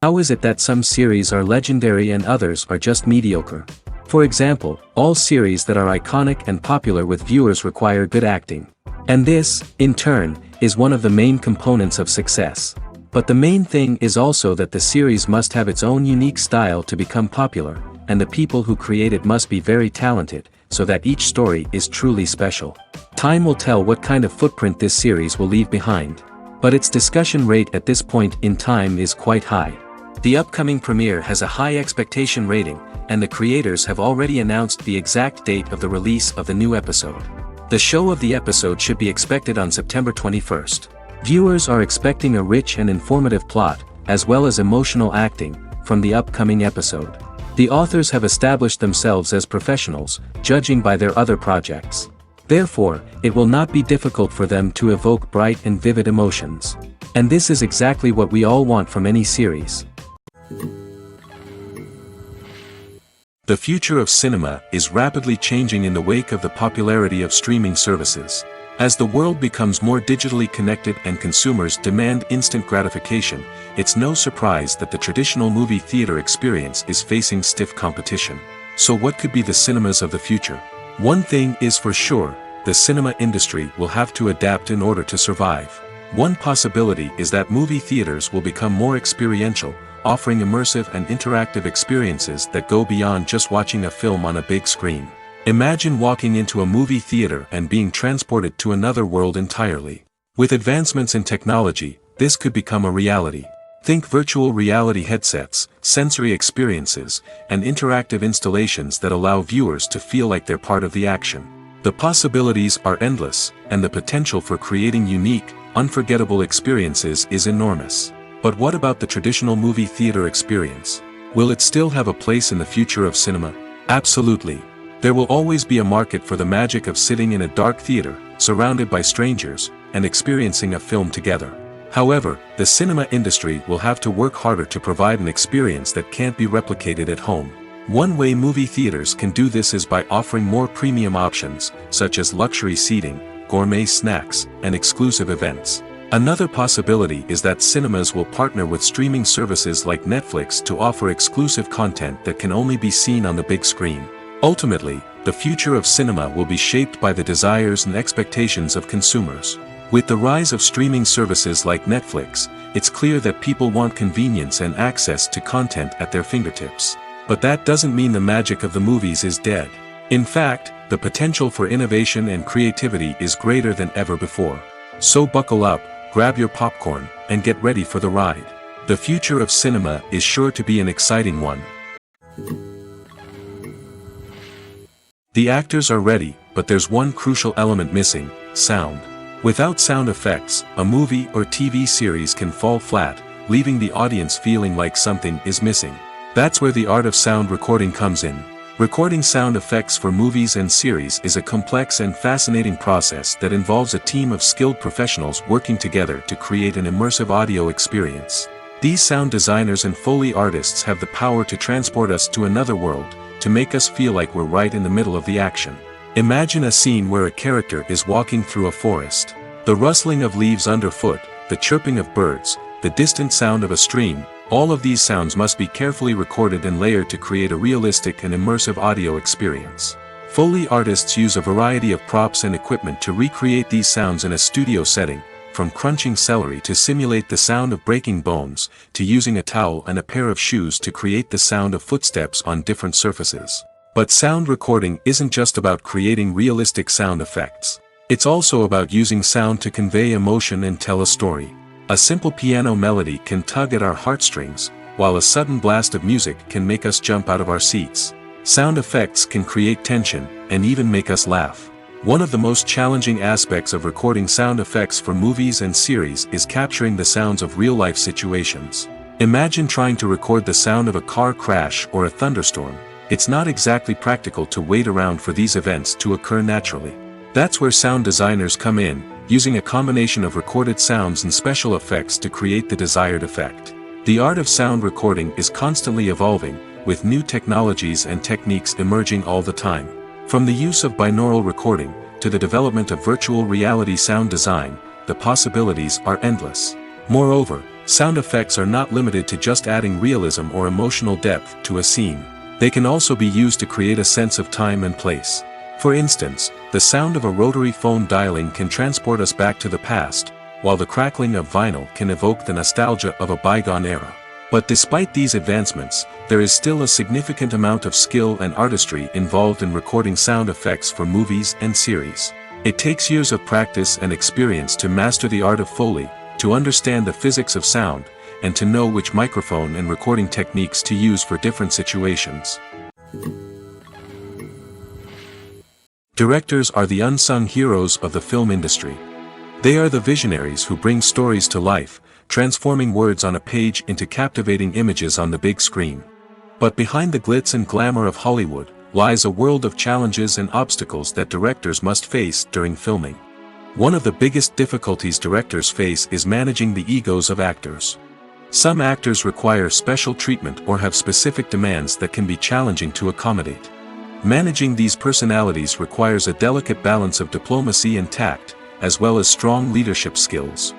How is it that some series are legendary and others are just mediocre? For example, all series that are iconic and popular with viewers require good acting. And this, in turn, is one of the main components of success. But the main thing is also that the series must have its own unique style to become popular, and the people who create it must be very talented, so that each story is truly special. Time will tell what kind of footprint this series will leave behind. But its discussion rate at this point in time is quite high. The upcoming premiere has a high expectation rating, and the creators have already announced the exact date of the release of the new episode. The show of the episode should be expected on September 21st. Viewers are expecting a rich and informative plot, as well as emotional acting, from the upcoming episode. The authors have established themselves as professionals, judging by their other projects. Therefore, it will not be difficult for them to evoke bright and vivid emotions. And this is exactly what we all want from any series. The future of cinema is rapidly changing in the wake of the popularity of streaming services. As the world becomes more digitally connected and consumers demand instant gratification, it's no surprise that the traditional movie theater experience is facing stiff competition. So what could be the cinemas of the future? One thing is for sure, the cinema industry will have to adapt in order to survive. One possibility is that movie theaters will become more experiential, offering immersive and interactive experiences that go beyond just watching a film on a big screen. Imagine walking into a movie theater and being transported to another world entirely. With advancements in technology, this could become a reality. Think virtual reality headsets, sensory experiences, and interactive installations that allow viewers to feel like they're part of the action. The possibilities are endless, and the potential for creating unique, unforgettable experiences is enormous. But what about the traditional movie theater experience? Will it still have a place in the future of cinema? Absolutely. There will always be a market for the magic of sitting in a dark theater, surrounded by strangers, and experiencing a film together. However, the cinema industry will have to work harder to provide an experience that can't be replicated at home. One way movie theaters can do this is by offering more premium options, such as luxury seating, gourmet snacks, and exclusive events. Another possibility is that cinemas will partner with streaming services like Netflix to offer exclusive content that can only be seen on the big screen. Ultimately, the future of cinema will be shaped by the desires and expectations of consumers. With the rise of streaming services like Netflix, it's clear that people want convenience and access to content at their fingertips. But that doesn't mean the magic of the movies is dead. In fact, the potential for innovation and creativity is greater than ever before. So buckle up, grab your popcorn, and get ready for the ride. The future of cinema is sure to be an exciting one. The actors are ready, but there's one crucial element missing: sound. Without sound effects, a movie or TV series can fall flat, leaving the audience feeling like something is missing. That's where the art of sound recording comes in. Recording sound effects for movies and series is a complex and fascinating process that involves a team of skilled professionals working together to create an immersive audio experience. These sound designers and Foley artists have the power to transport us to another world, to make us feel like we're right in the middle of the action. Imagine a scene where a character is walking through a forest. The rustling of leaves underfoot, the chirping of birds, the distant sound of a stream, all of these sounds must be carefully recorded and layered to create a realistic and immersive audio experience. Foley artists use a variety of props and equipment to recreate these sounds in a studio setting, from crunching celery to simulate the sound of breaking bones, to using a towel and a pair of shoes to create the sound of footsteps on different surfaces. But sound recording isn't just about creating realistic sound effects. It's also about using sound to convey emotion and tell a story. A simple piano melody can tug at our heartstrings, while a sudden blast of music can make us jump out of our seats. Sound effects can create tension, and even make us laugh. One of the most challenging aspects of recording sound effects for movies and series is capturing the sounds of real-life situations. Imagine trying to record the sound of a car crash or a thunderstorm. It's not exactly practical to wait around for these events to occur naturally. That's where sound designers come in, using a combination of recorded sounds and special effects to create the desired effect. The art of sound recording is constantly evolving, with new technologies and techniques emerging all the time. From the use of binaural recording, to the development of virtual reality sound design, the possibilities are endless. Moreover, sound effects are not limited to just adding realism or emotional depth to a scene. They can also be used to create a sense of time and place. For instance, the sound of a rotary phone dialing can transport us back to the past, while the crackling of vinyl can evoke the nostalgia of a bygone era. But despite these advancements, there is still a significant amount of skill and artistry involved in recording sound effects for movies and series. It takes years of practice and experience to master the art of Foley, to understand the physics of sound, and to know which microphone and recording techniques to use for different situations. Directors are the unsung heroes of the film industry. They are the visionaries who bring stories to life, transforming words on a page into captivating images on the big screen. But behind the glitz and glamour of Hollywood, lies a world of challenges and obstacles that directors must face during filming. One of the biggest difficulties directors face is managing the egos of actors. Some actors require special treatment or have specific demands that can be challenging to accommodate. Managing these personalities requires a delicate balance of diplomacy and tact, as well as strong leadership skills.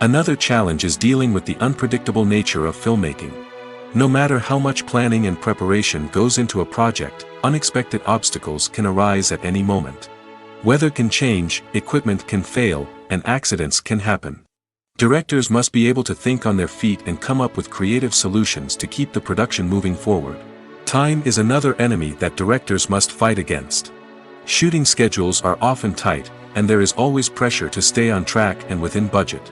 Another challenge is dealing with the unpredictable nature of filmmaking. No matter how much planning and preparation goes into a project, unexpected obstacles can arise at any moment. Weather can change, equipment can fail, and accidents can happen. Directors must be able to think on their feet and come up with creative solutions to keep the production moving forward. Time is another enemy that directors must fight against. Shooting schedules are often tight, and there is always pressure to stay on track and within budget.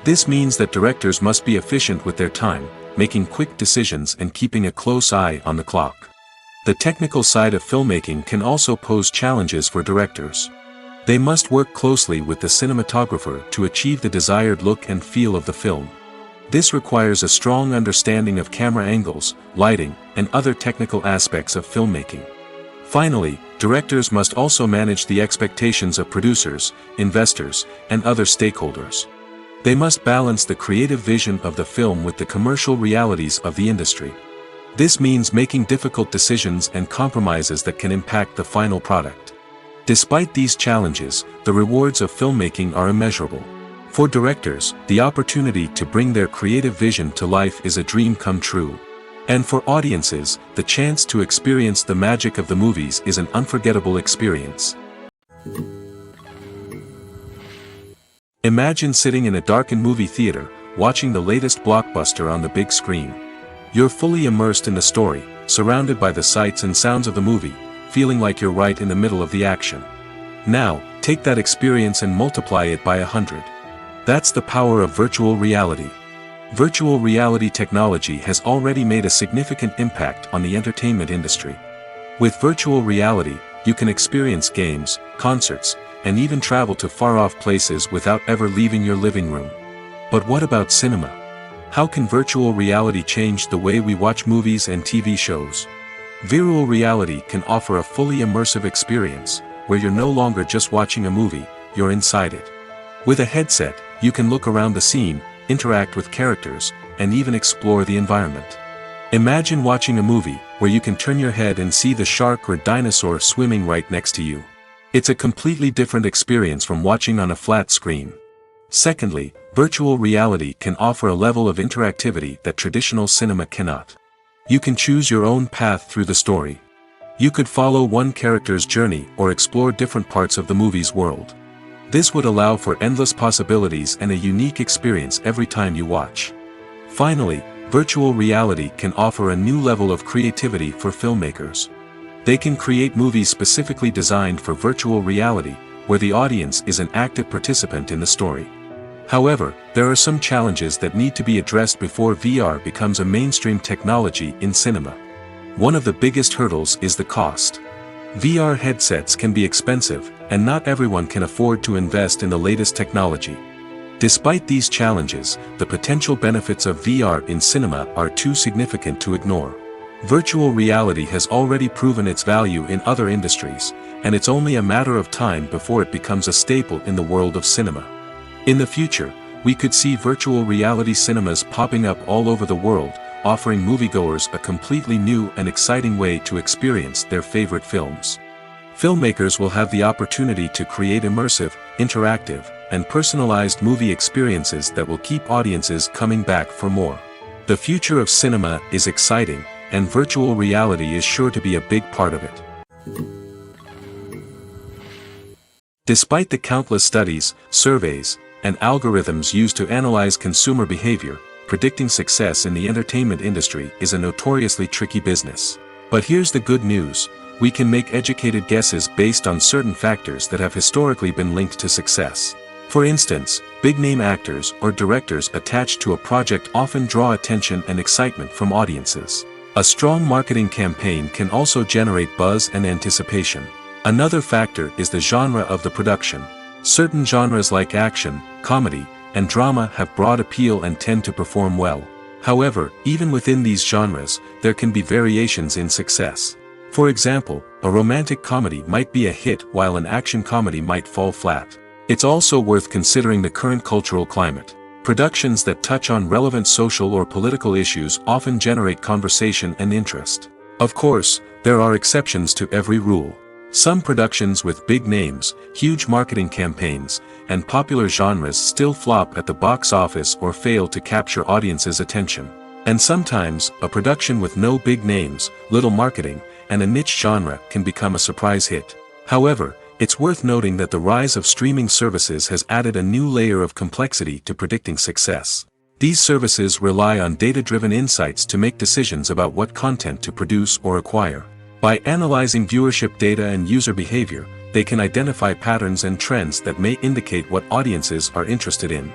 This means that directors must be efficient with their time, making quick decisions and keeping a close eye on the clock. The technical side of filmmaking can also pose challenges for directors. They must work closely with the cinematographer to achieve the desired look and feel of the film. This requires a strong understanding of camera angles, lighting, and other technical aspects of filmmaking. Finally, directors must also manage the expectations of producers, investors, and other stakeholders. They must balance the creative vision of the film with the commercial realities of the industry. This means making difficult decisions and compromises that can impact the final product. Despite these challenges, the rewards of filmmaking are immeasurable. For directors, the opportunity to bring their creative vision to life is a dream come true. And for audiences, the chance to experience the magic of the movies is an unforgettable experience. Imagine sitting in a darkened movie theater, watching the latest blockbuster on the big screen. You're fully immersed in the story, surrounded by the sights and sounds of the movie, feeling like you're right in the middle of the action. Now, take that experience and multiply it by 100. That's the power of virtual reality. Virtual reality technology has already made a significant impact on the entertainment industry. With virtual reality, you can experience games, concerts, and even travel to far-off places without ever leaving your living room. But what about cinema? How can virtual reality change the way we watch movies and TV shows? Virtual reality can offer a fully immersive experience, where you're no longer just watching a movie, you're inside it. With a headset, you can look around the scene, interact with characters, and even explore the environment. Imagine watching a movie where you can turn your head and see the shark or dinosaur swimming right next to you. It's a completely different experience from watching on a flat screen. Secondly, virtual reality can offer a level of interactivity that traditional cinema cannot. You can choose your own path through the story. You could follow one character's journey or explore different parts of the movie's world. This would allow for endless possibilities and a unique experience every time you watch. Finally, virtual reality can offer a new level of creativity for filmmakers. They can create movies specifically designed for virtual reality, where the audience is an active participant in the story. However, there are some challenges that need to be addressed before VR becomes a mainstream technology in cinema. One of the biggest hurdles is the cost. VR headsets can be expensive, and not everyone can afford to invest in the latest technology. Despite these challenges, the potential benefits of VR in cinema are too significant to ignore. Virtual reality has already proven its value in other industries, and it's only a matter of time before it becomes a staple in the world of cinema. In the future, we could see virtual reality cinemas popping up all over the world, offering moviegoers a completely new and exciting way to experience their favorite films. Filmmakers will have the opportunity to create immersive, interactive, and personalized movie experiences that will keep audiences coming back for more. The future of cinema is exciting, and virtual reality is sure to be a big part of it. Despite the countless studies, surveys, and algorithms used to analyze consumer behavior, predicting success in the entertainment industry is a notoriously tricky business. But here's the good news: we can make educated guesses based on certain factors that have historically been linked to success. For instance, big-name actors or directors attached to a project often draw attention and excitement from audiences. A strong marketing campaign can also generate buzz and anticipation. Another factor is the genre of the production. Certain genres like action, comedy, and drama have broad appeal and tend to perform well. However, even within these genres, there can be variations in success. For example, a romantic comedy might be a hit while an action comedy might fall flat. It's also worth considering the current cultural climate. Productions that touch on relevant social or political issues often generate conversation and interest. Of course, there are exceptions to every rule. Some productions with big names, huge marketing campaigns, and popular genres still flop at the box office or fail to capture audiences' attention. And sometimes, a production with no big names, little marketing, and a niche genre can become a surprise hit. However, it's worth noting that the rise of streaming services has added a new layer of complexity to predicting success. These services rely on data-driven insights to make decisions about what content to produce or acquire. By analyzing viewership data and user behavior, they can identify patterns and trends that may indicate what audiences are interested in.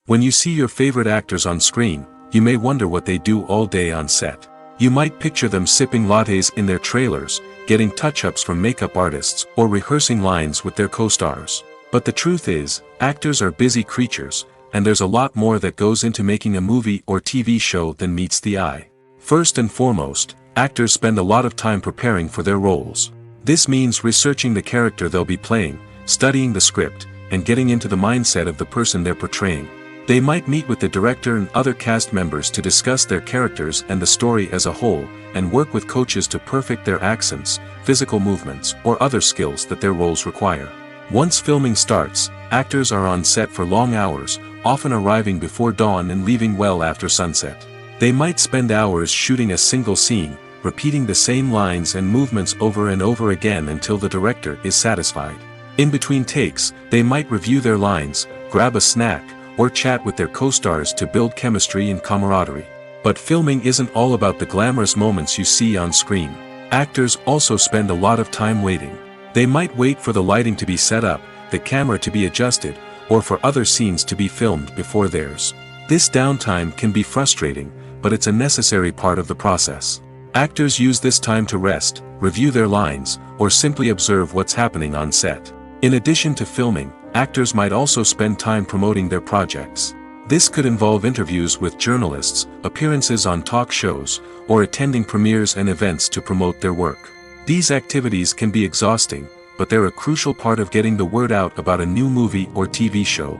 When you see your favorite actors on screen, you may wonder what they do all day on set. You might picture them sipping lattes in their trailers, getting touch-ups from makeup artists, or rehearsing lines with their co-stars. But the truth is, actors are busy creatures, and there's a lot more that goes into making a movie or TV show than meets the eye. First and foremost, actors spend a lot of time preparing for their roles. This means researching the character they'll be playing, studying the script, and getting into the mindset of the person they're portraying. They might meet with the director and other cast members to discuss their characters and the story as a whole, and work with coaches to perfect their accents, physical movements, or other skills that their roles require. Once filming starts, actors are on set for long hours, often arriving before dawn and leaving well after sunset. They might spend hours shooting a single scene, repeating the same lines and movements over and over again until the director is satisfied. In between takes, they might review their lines, grab a snack, or chat with their co-stars to build chemistry and camaraderie. But filming isn't all about the glamorous moments you see on screen. Actors also spend a lot of time waiting. They might wait for the lighting to be set up, the camera to be adjusted, or for other scenes to be filmed before theirs. This downtime can be frustrating, but it's a necessary part of the process. Actors use this time to rest, review their lines, or simply observe what's happening on set. In addition to filming, actors might also spend time promoting their projects. This could involve interviews with journalists, appearances on talk shows, or attending premieres and events to promote their work. These activities can be exhausting, but they're a crucial part of getting the word out about a new movie or TV show.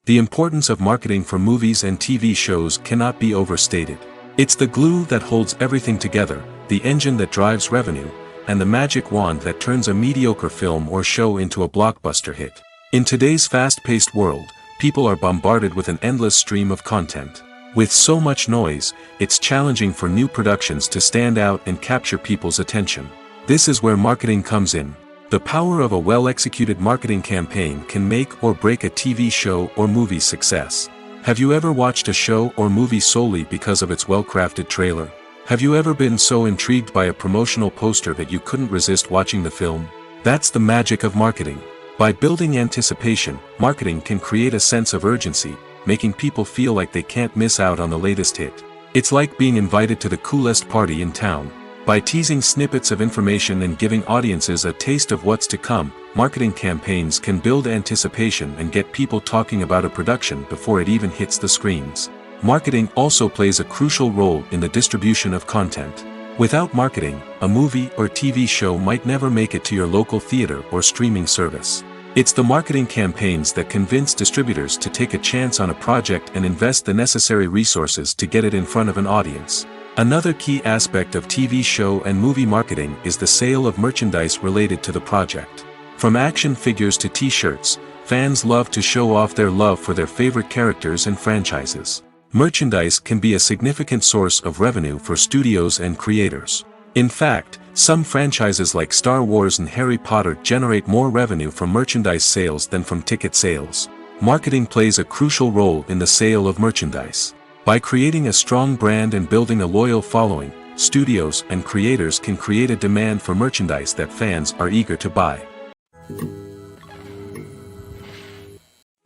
The importance of marketing for movies and TV shows cannot be overstated. It's the glue that holds everything together, the engine that drives revenue, and the magic wand that turns a mediocre film or show into a blockbuster hit. In today's fast-paced world, people are bombarded with an endless stream of content. With so much noise, it's challenging for new productions to stand out and capture people's attention. This is where marketing comes in. The power of a well-executed marketing campaign can make or break a TV show or movie's success. Have you ever watched a show or movie solely because of its well-crafted trailer? Have you ever been so intrigued by a promotional poster that you couldn't resist watching the film? That's the magic of marketing. By building anticipation, marketing can create a sense of urgency, making people feel like they can't miss out on the latest hit. It's like being invited to the coolest party in town. By teasing snippets of information and giving audiences a taste of what's to come, marketing campaigns can build anticipation and get people talking about a production before it even hits the screens. Marketing also plays a crucial role in the distribution of content. Without marketing, a movie or TV show might never make it to your local theater or streaming service. It's the marketing campaigns that convince distributors to take a chance on a project and invest the necessary resources to get it in front of an audience. Another key aspect of TV show and movie marketing is the sale of merchandise related to the project. From action figures to t-shirts, fans love to show off their love for their favorite characters and franchises. Merchandise can be a significant source of revenue for studios and creators. In fact, some franchises like Star Wars and Harry Potter generate more revenue from merchandise sales than from ticket sales. Marketing plays a crucial role in the sale of merchandise. By creating a strong brand and building a loyal following, studios and creators can create a demand for merchandise that fans are eager to buy.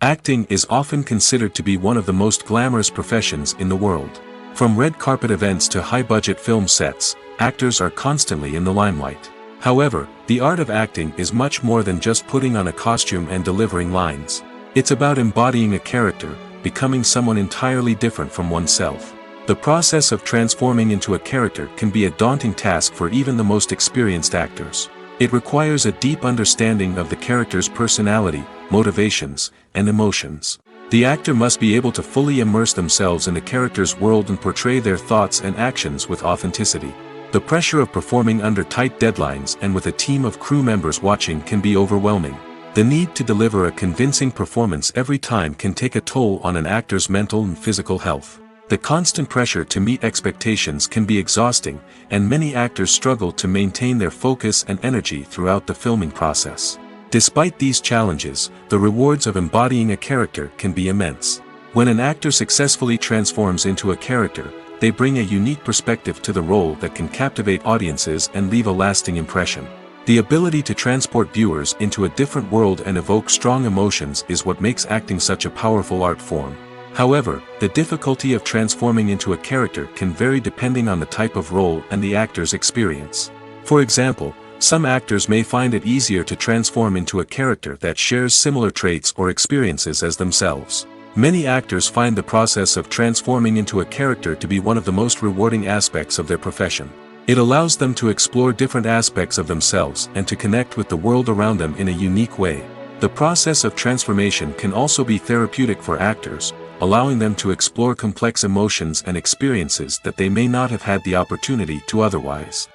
Acting is often considered to be one of the most glamorous professions in the world. From red carpet events to high-budget film sets, actors are constantly in the limelight. However, the art of acting is much more than just putting on a costume and delivering lines. It's about embodying a character, becoming someone entirely different from oneself. The process of transforming into a character can be a daunting task for even the most experienced actors. It requires a deep understanding of the character's personality, motivations, and emotions. The actor must be able to fully immerse themselves in the character's world and portray their thoughts and actions with authenticity. The pressure of performing under tight deadlines and with a team of crew members watching can be overwhelming. The need to deliver a convincing performance every time can take a toll on an actor's mental and physical health. The constant pressure to meet expectations can be exhausting, and many actors struggle to maintain their focus and energy throughout the filming process. Despite these challenges, the rewards of embodying a character can be immense. When an actor successfully transforms into a character, they bring a unique perspective to the role that can captivate audiences and leave a lasting impression. The ability to transport viewers into a different world and evoke strong emotions is what makes acting such a powerful art form. However, the difficulty of transforming into a character can vary depending on the type of role and the actor's experience. For example, some actors may find it easier to transform into a character that shares similar traits or experiences as themselves. Many actors find the process of transforming into a character to be one of the most rewarding aspects of their profession. It allows them to explore different aspects of themselves and to connect with the world around them in a unique way. The process of transformation can also be therapeutic for actors, allowing them to explore complex emotions and experiences that they may not have had the opportunity to otherwise.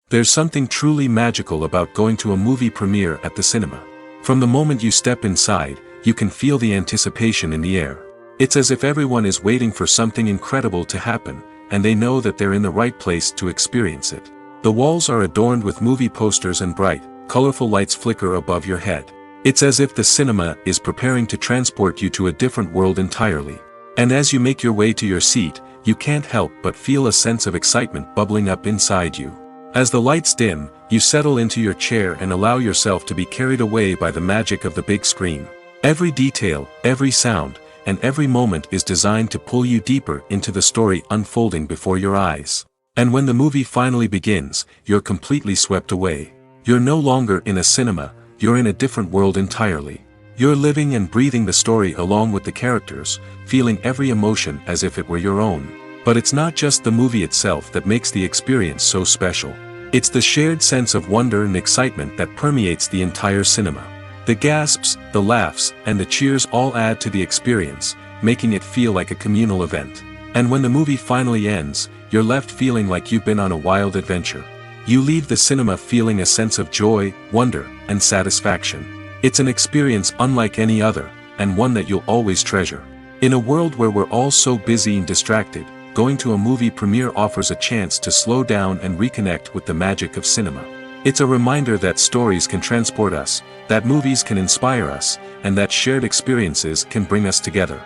There's something truly magical about going to a movie premiere at the cinema. From the moment you step inside, you can feel the anticipation in the air. It's as if everyone is waiting for something incredible to happen, and they know that they're in the right place to experience it. The walls are adorned with movie posters and bright, colorful lights flicker above your head. It's as if the cinema is preparing to transport you to a different world entirely. And as you make your way to your seat, you can't help but feel a sense of excitement bubbling up inside you. As the lights dim, you settle into your chair and allow yourself to be carried away by the magic of the big screen. Every detail, every sound, and every moment is designed to pull you deeper into the story unfolding before your eyes. And when the movie finally begins, you're completely swept away. You're no longer in a cinema, you're in a different world entirely. You're living and breathing the story along with the characters, feeling every emotion as if it were your own. But it's not just the movie itself that makes the experience so special. It's the shared sense of wonder and excitement that permeates the entire cinema. The gasps, the laughs, and the cheers all add to the experience, making it feel like a communal event. And when the movie finally ends, you're left feeling like you've been on a wild adventure. You leave the cinema feeling a sense of joy, wonder, and satisfaction. It's an experience unlike any other, and one that you'll always treasure. In a world where we're all so busy and distracted, going to a movie premiere offers a chance to slow down and reconnect with the magic of cinema. It's a reminder that stories can transport us, that movies can inspire us, and that shared experiences can bring us together.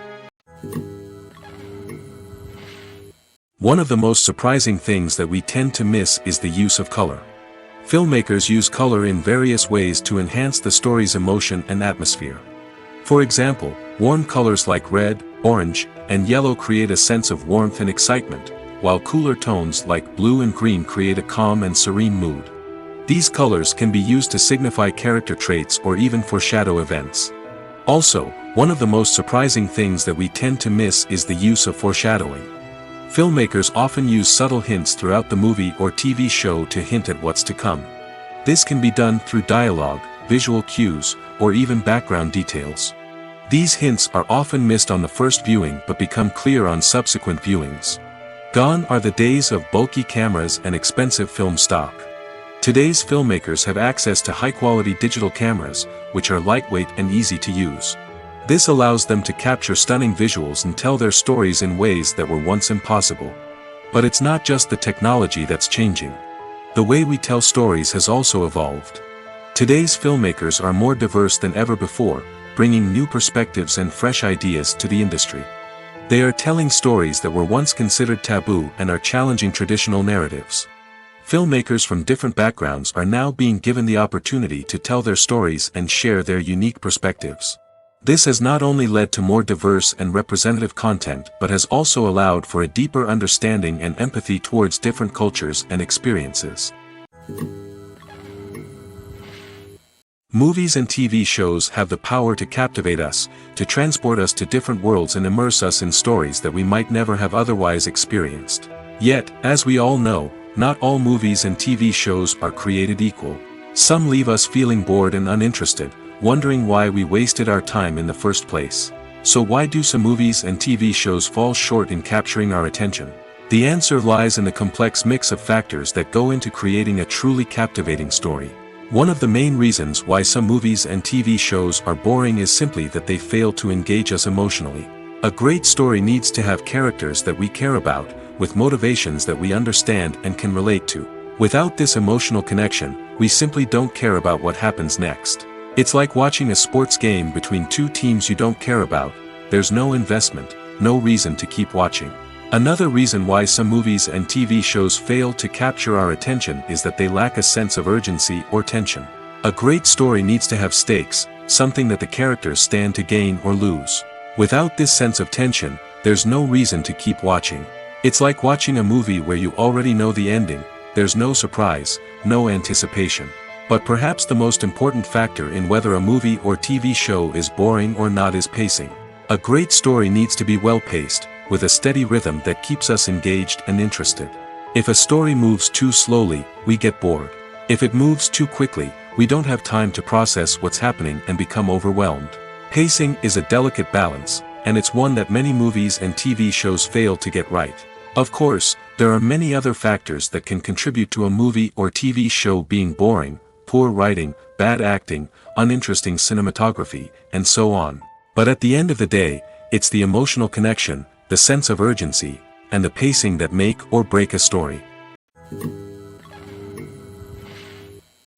One of the most surprising things that we tend to miss is the use of color. Filmmakers use color in various ways to enhance the story's emotion and atmosphere. For example, warm colors like red, orange, and yellow create a sense of warmth and excitement, while cooler tones like blue and green create a calm and serene mood. These colors can be used to signify character traits or even foreshadow events. Also, one of the most surprising things that we tend to miss is the use of foreshadowing. Filmmakers often use subtle hints throughout the movie or TV show to hint at what's to come. This can be done through dialogue, visual cues, or even background details. These hints are often missed on the first viewing but become clear on subsequent viewings. Gone are the days of bulky cameras and expensive film stock. Today's filmmakers have access to high-quality digital cameras, which are lightweight and easy to use. This allows them to capture stunning visuals and tell their stories in ways that were once impossible. But it's not just the technology that's changing. The way we tell stories has also evolved. Today's filmmakers are more diverse than ever before, bringing new perspectives and fresh ideas to the industry. They are telling stories that were once considered taboo and are challenging traditional narratives. Filmmakers from different backgrounds are now being given the opportunity to tell their stories and share their unique perspectives. This has not only led to more diverse and representative content but has also allowed for a deeper understanding and empathy towards different cultures and experiences. Movies and TV shows have the power to captivate us, to transport us to different worlds and immerse us in stories that we might never have otherwise experienced. Yet, as we all know, not all movies and TV shows are created equal. Some leave us feeling bored and uninterested, wondering why we wasted our time in the first place. So why do some movies and TV shows fall short in capturing our attention? The answer lies in the complex mix of factors that go into creating a truly captivating story. One of the main reasons why some movies and TV shows are boring is simply that they fail to engage us emotionally. A great story needs to have characters that we care about, with motivations that we understand and can relate to. Without this emotional connection, we simply don't care about what happens next. It's like watching a sports game between two teams you don't care about. There's no investment, no reason to keep watching. Another reason why some movies and TV shows fail to capture our attention is that they lack a sense of urgency or tension. A great story needs to have stakes, something that the characters stand to gain or lose. Without this sense of tension, there's no reason to keep watching. It's like watching a movie where you already know the ending. There's no surprise, no anticipation. But perhaps the most important factor in whether a movie or TV show is boring or not is pacing. A great story needs to be well-paced, with a steady rhythm that keeps us engaged and interested. If a story moves too slowly, we get bored. If it moves too quickly, we don't have time to process what's happening and become overwhelmed. Pacing is a delicate balance, and it's one that many movies and TV shows fail to get right. Of course, there are many other factors that can contribute to a movie or TV show being boring: poor writing, bad acting, uninteresting cinematography, and so on. But at the end of the day, it's the emotional connection, the sense of urgency, and the pacing that make or break a story.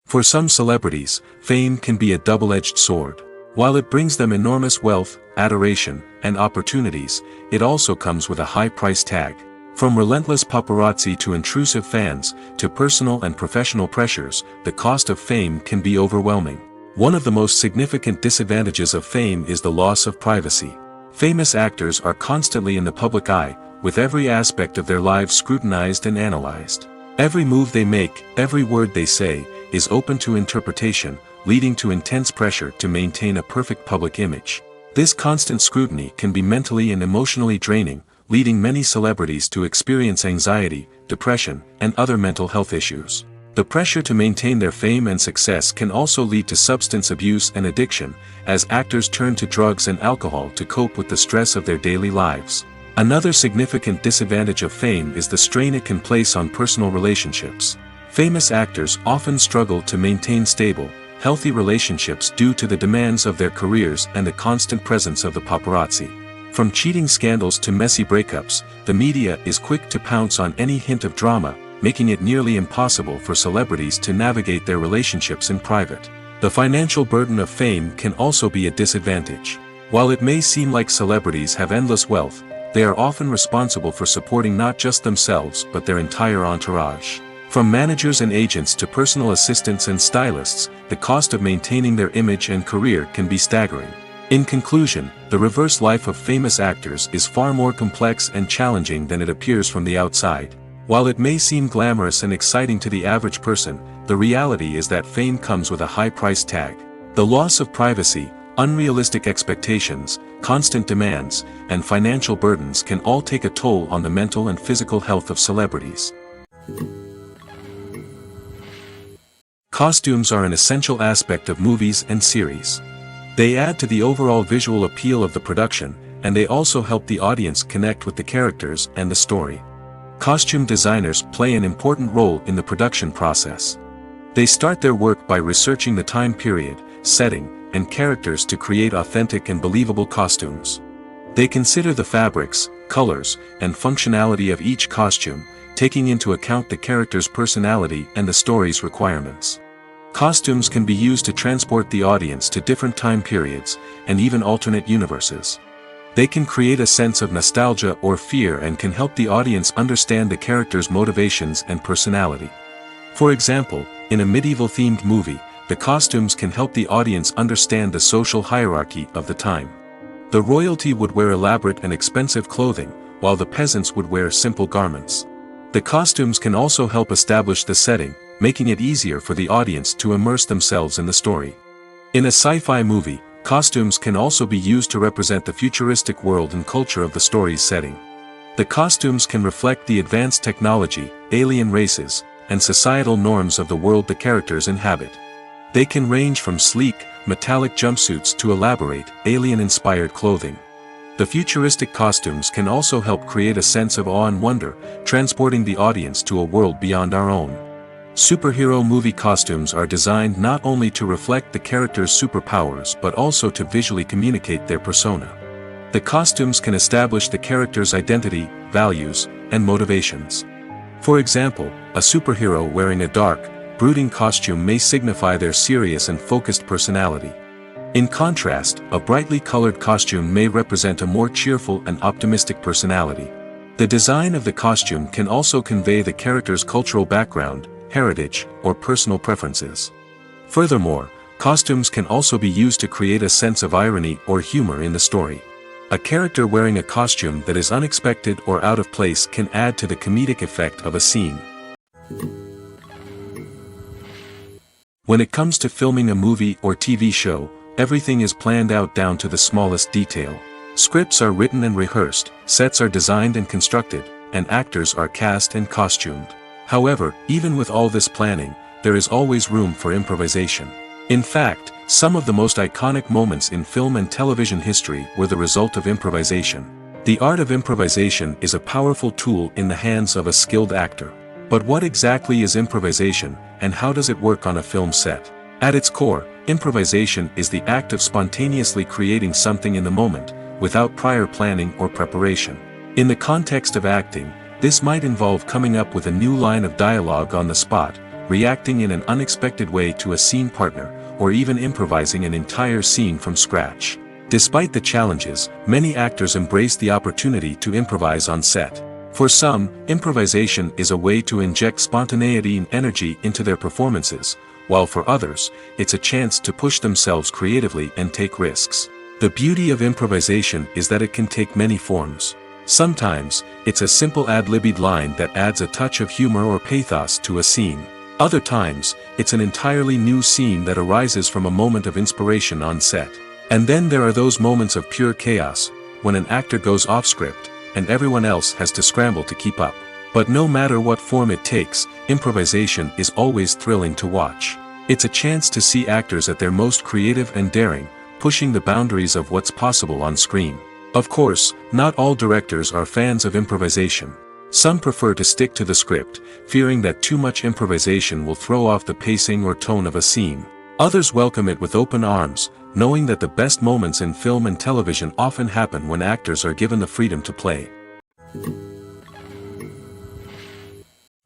For some celebrities, fame can be a double-edged sword. While it brings them enormous wealth, adoration, and opportunities, it also comes with a high price tag. From relentless paparazzi to intrusive fans, to personal and professional pressures, the cost of fame can be overwhelming. One of the most significant disadvantages of fame is the loss of privacy. Famous actors are constantly in the public eye, with every aspect of their lives scrutinized and analyzed. Every move they make, every word they say, is open to interpretation, leading to intense pressure to maintain a perfect public image. This constant scrutiny can be mentally and emotionally draining, leading many celebrities to experience anxiety, depression, and other mental health issues. The pressure to maintain their fame and success can also lead to substance abuse and addiction, as actors turn to drugs and alcohol to cope with the stress of their daily lives. Another significant disadvantage of fame is the strain it can place on personal relationships. Famous actors often struggle to maintain stable, healthy relationships due to the demands of their careers and the constant presence of the paparazzi. From cheating scandals to messy breakups, the media is quick to pounce on any hint of drama, making it nearly impossible for celebrities to navigate their relationships in private. The financial burden of fame can also be a disadvantage. While it may seem like celebrities have endless wealth, they are often responsible for supporting not just themselves but their entire entourage. From managers and agents to personal assistants and stylists, the cost of maintaining their image and career can be staggering. In conclusion, the reverse life of famous actors is far more complex and challenging than it appears from the outside. While it may seem glamorous and exciting to the average person, the reality is that fame comes with a high price tag. The loss of privacy, unrealistic expectations, constant demands, and financial burdens can all take a toll on the mental and physical health of celebrities. Costumes are an essential aspect of movies and series. They add to the overall visual appeal of the production, and they also help the audience connect with the characters and the story. Costume designers play an important role in the production process. They start their work by researching the time period, setting, and characters to create authentic and believable costumes. They consider the fabrics, colors, and functionality of each costume, taking into account the character's personality and the story's requirements. Costumes can be used to transport the audience to different time periods, and even alternate universes. They can create a sense of nostalgia or fear and can help the audience understand the character's motivations and personality. For example, in a medieval-themed movie, the costumes can help the audience understand the social hierarchy of the time. The royalty would wear elaborate and expensive clothing, while the peasants would wear simple garments. The costumes can also help establish the setting, making it easier for the audience to immerse themselves in the story. In a sci-fi movie, costumes can also be used to represent the futuristic world and culture of the story's setting. The costumes can reflect the advanced technology, alien races, and societal norms of the world the characters inhabit. They can range from sleek, metallic jumpsuits to elaborate, alien-inspired clothing. The futuristic costumes can also help create a sense of awe and wonder, transporting the audience to a world beyond our own. Superhero movie costumes are designed not only to reflect the character's superpowers but also to visually communicate their persona. The costumes can establish the character's identity, values, and motivations. For example, a superhero wearing a dark, brooding costume may signify their serious and focused personality. In contrast, a brightly colored costume may represent a more cheerful and optimistic personality. The design of the costume can also convey the character's cultural background, heritage, or personal preferences. Furthermore, costumes can also be used to create a sense of irony or humor in the story. A character wearing a costume that is unexpected or out of place can add to the comedic effect of a scene. When it comes to filming a movie or TV show, everything is planned out down to the smallest detail. Scripts are written and rehearsed, sets are designed and constructed, and actors are cast and costumed. However, even with all this planning, there is always room for improvisation. In fact, some of the most iconic moments in film and television history were the result of improvisation. The art of improvisation is a powerful tool in the hands of a skilled actor. But what exactly is improvisation, and how does it work on a film set? At its core, improvisation is the act of spontaneously creating something in the moment, without prior planning or preparation. In the context of acting, this might involve coming up with a new line of dialogue on the spot, reacting in an unexpected way to a scene partner, or even improvising an entire scene from scratch. Despite the challenges, many actors embrace the opportunity to improvise on set. For some, improvisation is a way to inject spontaneity and energy into their performances, while for others, it's a chance to push themselves creatively and take risks. The beauty of improvisation is that it can take many forms. Sometimes, it's a simple ad-libbed line that adds a touch of humor or pathos to a scene. Other times, it's an entirely new scene that arises from a moment of inspiration on set. And then there are those moments of pure chaos, when an actor goes off script, and everyone else has to scramble to keep up. But no matter what form it takes, improvisation is always thrilling to watch. It's a chance to see actors at their most creative and daring, pushing the boundaries of what's possible on screen. Of course, not all directors are fans of improvisation. Some prefer to stick to the script, fearing that too much improvisation will throw off the pacing or tone of a scene. Others welcome it with open arms, knowing that the best moments in film and television often happen when actors are given the freedom to play.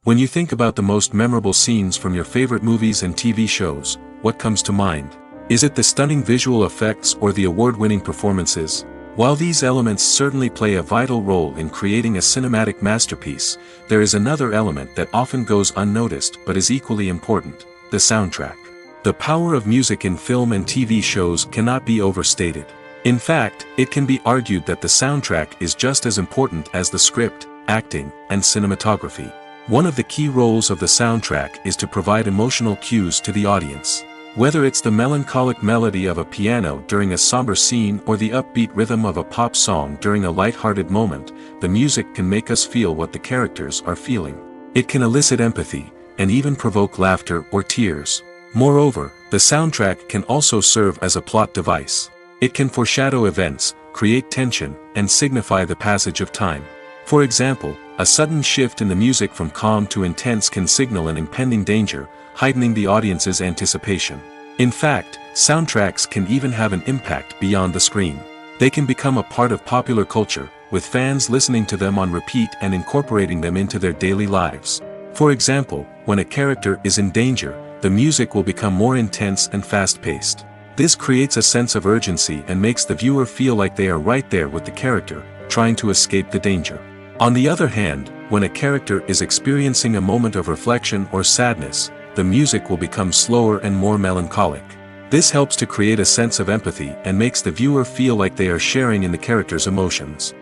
When you think about the most memorable scenes from your favorite movies and TV shows, what comes to mind? Is it the stunning visual effects or the award-winning performances? While these elements certainly play a vital role in creating a cinematic masterpiece, there is another element that often goes unnoticed but is equally important: the soundtrack. The power of music in film and TV shows cannot be overstated. In fact, it can be argued that the soundtrack is just as important as the script, acting, and cinematography. One of the key roles of the soundtrack is to provide emotional cues to the audience. Whether it's the melancholic melody of a piano during a somber scene or the upbeat rhythm of a pop song during a light-hearted moment, the music can make us feel what the characters are feeling. It can elicit empathy, and even provoke laughter or tears. Moreover, the soundtrack can also serve as a plot device. It can foreshadow events, create tension, and signify the passage of time. For example, a sudden shift in the music from calm to intense can signal an impending danger, heightening the audience's anticipation. In fact, soundtracks can even have an impact beyond the screen. They can become a part of popular culture, with fans listening to them on repeat and incorporating them into their daily lives. For example, when a character is in danger, the music will become more intense and fast-paced. This creates a sense of urgency and makes the viewer feel like they are right there with the character, trying to escape the danger. On the other hand, when a character is experiencing a moment of reflection or sadness, the music will become slower and more melancholic. This helps to create a sense of empathy and makes the viewer feel like they are sharing in the character's emotions.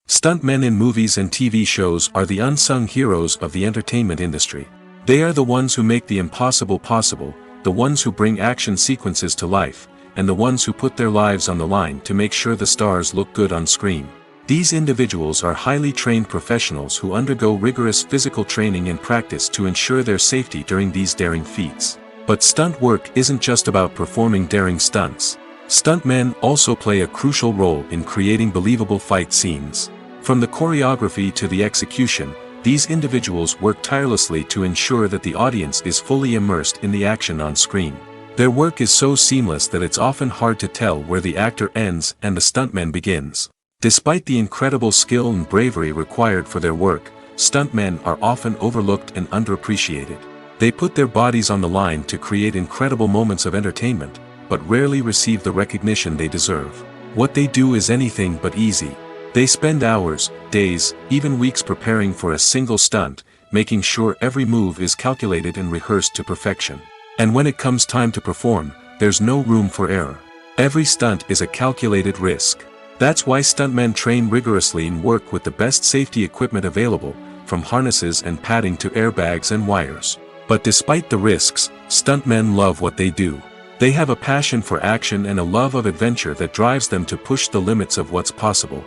Stuntmen in movies and TV shows are the unsung heroes of the entertainment industry. They are the ones who make the impossible possible, the ones who bring action sequences to life, and the ones who put their lives on the line to make sure the stars look good on screen. These individuals are highly trained professionals who undergo rigorous physical training and practice to ensure their safety during these daring feats. But stunt work isn't just about performing daring stunts. Stuntmen also play a crucial role in creating believable fight scenes. From the choreography to the execution, these individuals work tirelessly to ensure that the audience is fully immersed in the action on screen. Their work is so seamless that it's often hard to tell where the actor ends and the stuntman begins. Despite the incredible skill and bravery required for their work, stuntmen are often overlooked and underappreciated. They put their bodies on the line to create incredible moments of entertainment, but rarely receive the recognition they deserve. What they do is anything but easy. They spend hours, days, even weeks preparing for a single stunt, making sure every move is calculated and rehearsed to perfection. And when it comes time to perform, there's no room for error. Every stunt is a calculated risk. That's why stuntmen train rigorously and work with the best safety equipment available, from harnesses and padding to airbags and wires. But despite the risks, stuntmen love what they do. They have a passion for action and a love of adventure that drives them to push the limits of what's possible.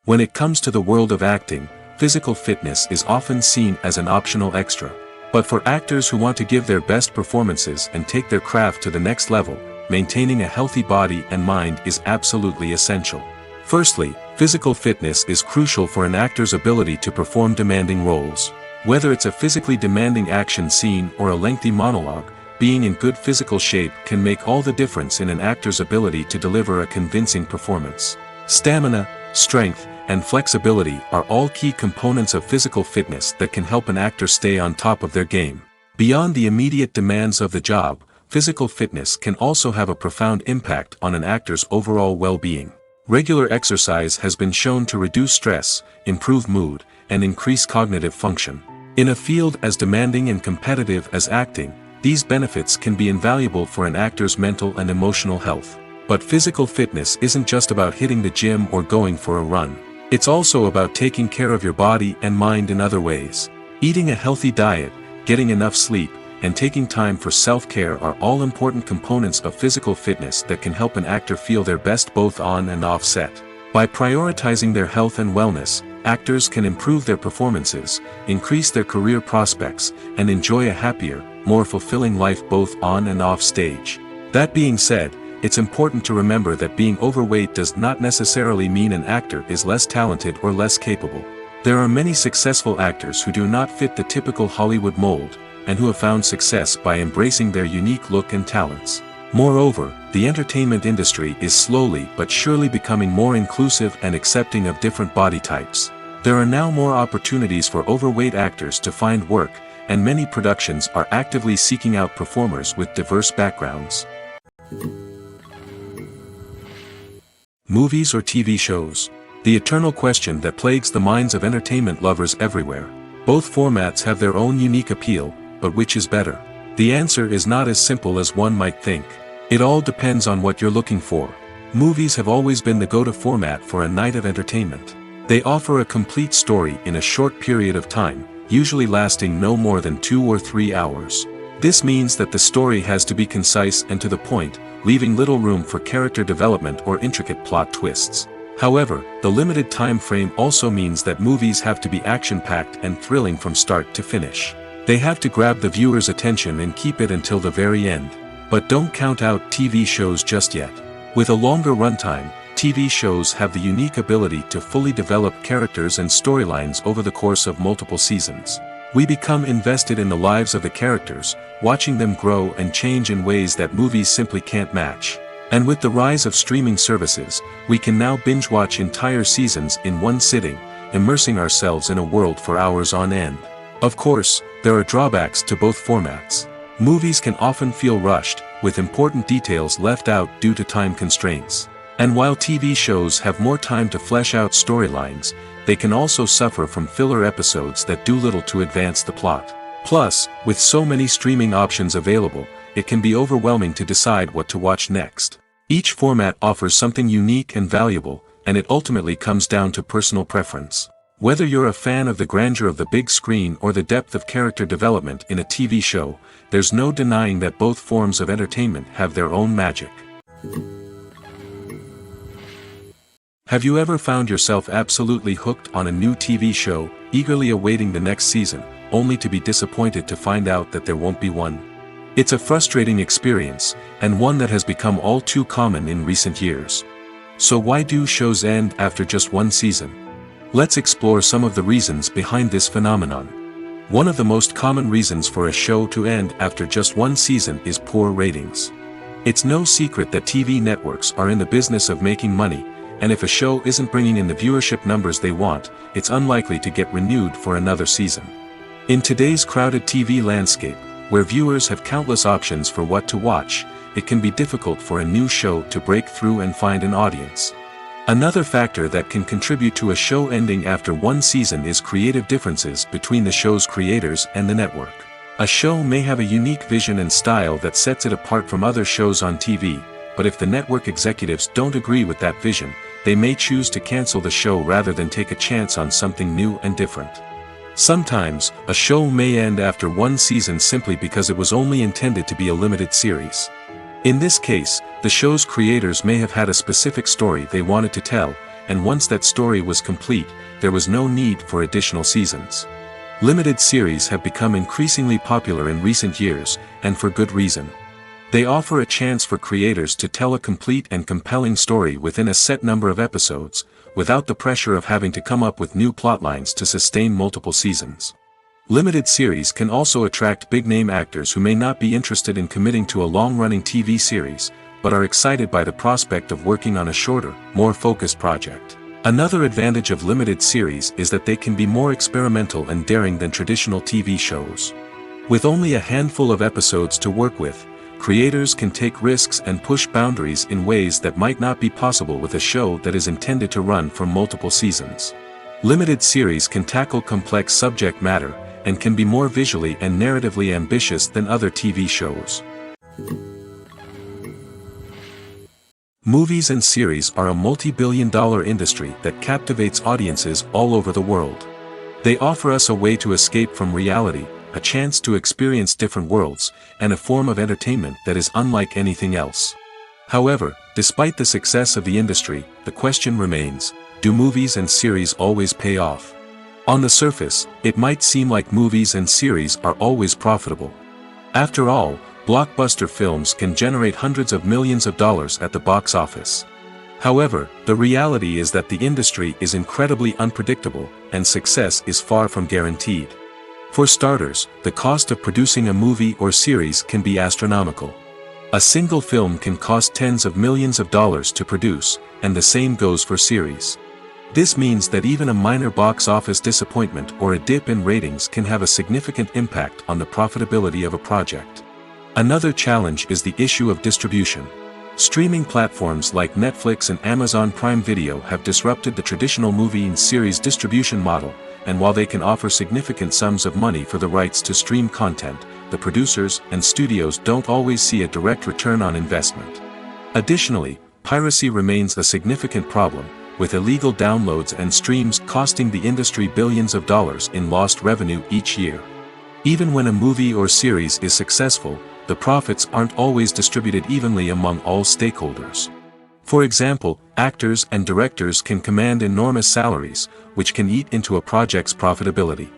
When it comes to the world of acting, physical fitness is often seen as an optional extra. But for actors who want to give their best performances and take their craft to the next level, maintaining a healthy body and mind is absolutely essential. Firstly, physical fitness is crucial for an actor's ability to perform demanding roles. Whether it's a physically demanding action scene or a lengthy monologue, being in good physical shape can make all the difference in an actor's ability to deliver a convincing performance. Stamina, strength, and flexibility are all key components of physical fitness that can help an actor stay on top of their game. Beyond the immediate demands of the job, physical fitness can also have a profound impact on an actor's overall well-being. Regular exercise has been shown to reduce stress, improve mood, and increase cognitive function. In a field as demanding and competitive as acting, these benefits can be invaluable for an actor's mental and emotional health. But physical fitness isn't just about hitting the gym or going for a run. It's also about taking care of your body and mind in other ways. Eating a healthy diet, getting enough sleep, and taking time for self-care are all important components of physical fitness that can help an actor feel their best both on and off set. By prioritizing their health and wellness, actors can improve their performances, increase their career prospects, and enjoy a happier, more fulfilling life both on and off stage. That being said, it's important to remember that being overweight does not necessarily mean an actor is less talented or less capable. There are many successful actors who do not fit the typical Hollywood mold, and who have found success by embracing their unique look and talents. Moreover, the entertainment industry is slowly but surely becoming more inclusive and accepting of different body types. There are now more opportunities for overweight actors to find work, and many productions are actively seeking out performers with diverse backgrounds. Movies or TV shows? The eternal question that plagues the minds of entertainment lovers everywhere. Both formats have their own unique appeal, but which is better? The answer is not as simple as one might think. It all depends on what you're looking for. Movies have always been the go-to format for a night of entertainment. They offer a complete story in a short period of time, usually lasting no more than 2 or 3 hours. This means that the story has to be concise and to the point, leaving little room for character development or intricate plot twists. However, the limited time frame also means that movies have to be action-packed and thrilling from start to finish. They have to grab the viewer's attention and keep it until the very end. But don't count out TV shows just yet. With a longer runtime, TV shows have the unique ability to fully develop characters and storylines over the course of multiple seasons. We become invested in the lives of the characters, watching them grow and change in ways that movies simply can't match. And with the rise of streaming services, we can now binge-watch entire seasons in one sitting, immersing ourselves in a world for hours on end. Of course, there are drawbacks to both formats. Movies can often feel rushed, with important details left out due to time constraints. And while TV shows have more time to flesh out storylines, they can also suffer from filler episodes that do little to advance the plot. Plus, with so many streaming options available, it can be overwhelming to decide what to watch next. Each format offers something unique and valuable, and it ultimately comes down to personal preference. Whether you're a fan of the grandeur of the big screen or the depth of character development in a TV show, there's no denying that both forms of entertainment have their own magic. Have you ever found yourself absolutely hooked on a new TV show, eagerly awaiting the next season, only to be disappointed to find out that there won't be one? It's a frustrating experience, and one that has become all too common in recent years. So why do shows end after just one season? Let's explore some of the reasons behind this phenomenon. One of the most common reasons for a show to end after just one season is poor ratings. It's no secret that TV networks are in the business of making money, and if a show isn't bringing in the viewership numbers they want, it's unlikely to get renewed for another season. In today's crowded TV landscape, where viewers have countless options for what to watch, it can be difficult for a new show to break through and find an audience. Another factor that can contribute to a show ending after one season is creative differences between the show's creators and the network. A show may have a unique vision and style that sets it apart from other shows on TV, but if the network executives don't agree with that vision, they may choose to cancel the show rather than take a chance on something new and different. Sometimes, a show may end after one season simply because it was only intended to be a limited series. In this case, the show's creators may have had a specific story they wanted to tell, and once that story was complete, there was no need for additional seasons. Limited series have become increasingly popular in recent years, and for good reason. They offer a chance for creators to tell a complete and compelling story within a set number of episodes, without the pressure of having to come up with new plotlines to sustain multiple seasons. Limited series can also attract big-name actors who may not be interested in committing to a long-running TV series, but are excited by the prospect of working on a shorter, more focused project. Another advantage of limited series is that they can be more experimental and daring than traditional TV shows. With only a handful of episodes to work with, creators can take risks and push boundaries in ways that might not be possible with a show that is intended to run for multiple seasons. Limited series can tackle complex subject matter, and can be more visually and narratively ambitious than other TV shows. Movies and series are a multi-billion-dollar industry that captivates audiences all over the world. They offer us a way to escape from reality, a chance to experience different worlds, and a form of entertainment that is unlike anything else. However, despite the success of the industry, the question remains, do movies and series always pay off? On the surface, it might seem like movies and series are always profitable. After all, blockbuster films can generate hundreds of millions of dollars at the box office. However, the reality is that the industry is incredibly unpredictable, and success is far from guaranteed. For starters, the cost of producing a movie or series can be astronomical. A single film can cost tens of millions of dollars to produce, and the same goes for series. This means that even a minor box office disappointment or a dip in ratings can have a significant impact on the profitability of a project. Another challenge is the issue of distribution. Streaming platforms like Netflix and Amazon Prime Video have disrupted the traditional movie and series distribution model, and while they can offer significant sums of money for the rights to stream content, the producers and studios don't always see a direct return on investment. Additionally, piracy remains a significant problem, with illegal downloads and streams costing the industry billions of dollars in lost revenue each year. Even when a movie or series is successful, the profits aren't always distributed evenly among all stakeholders. For example, actors and directors can command enormous salaries, which can eat into a project's profitability.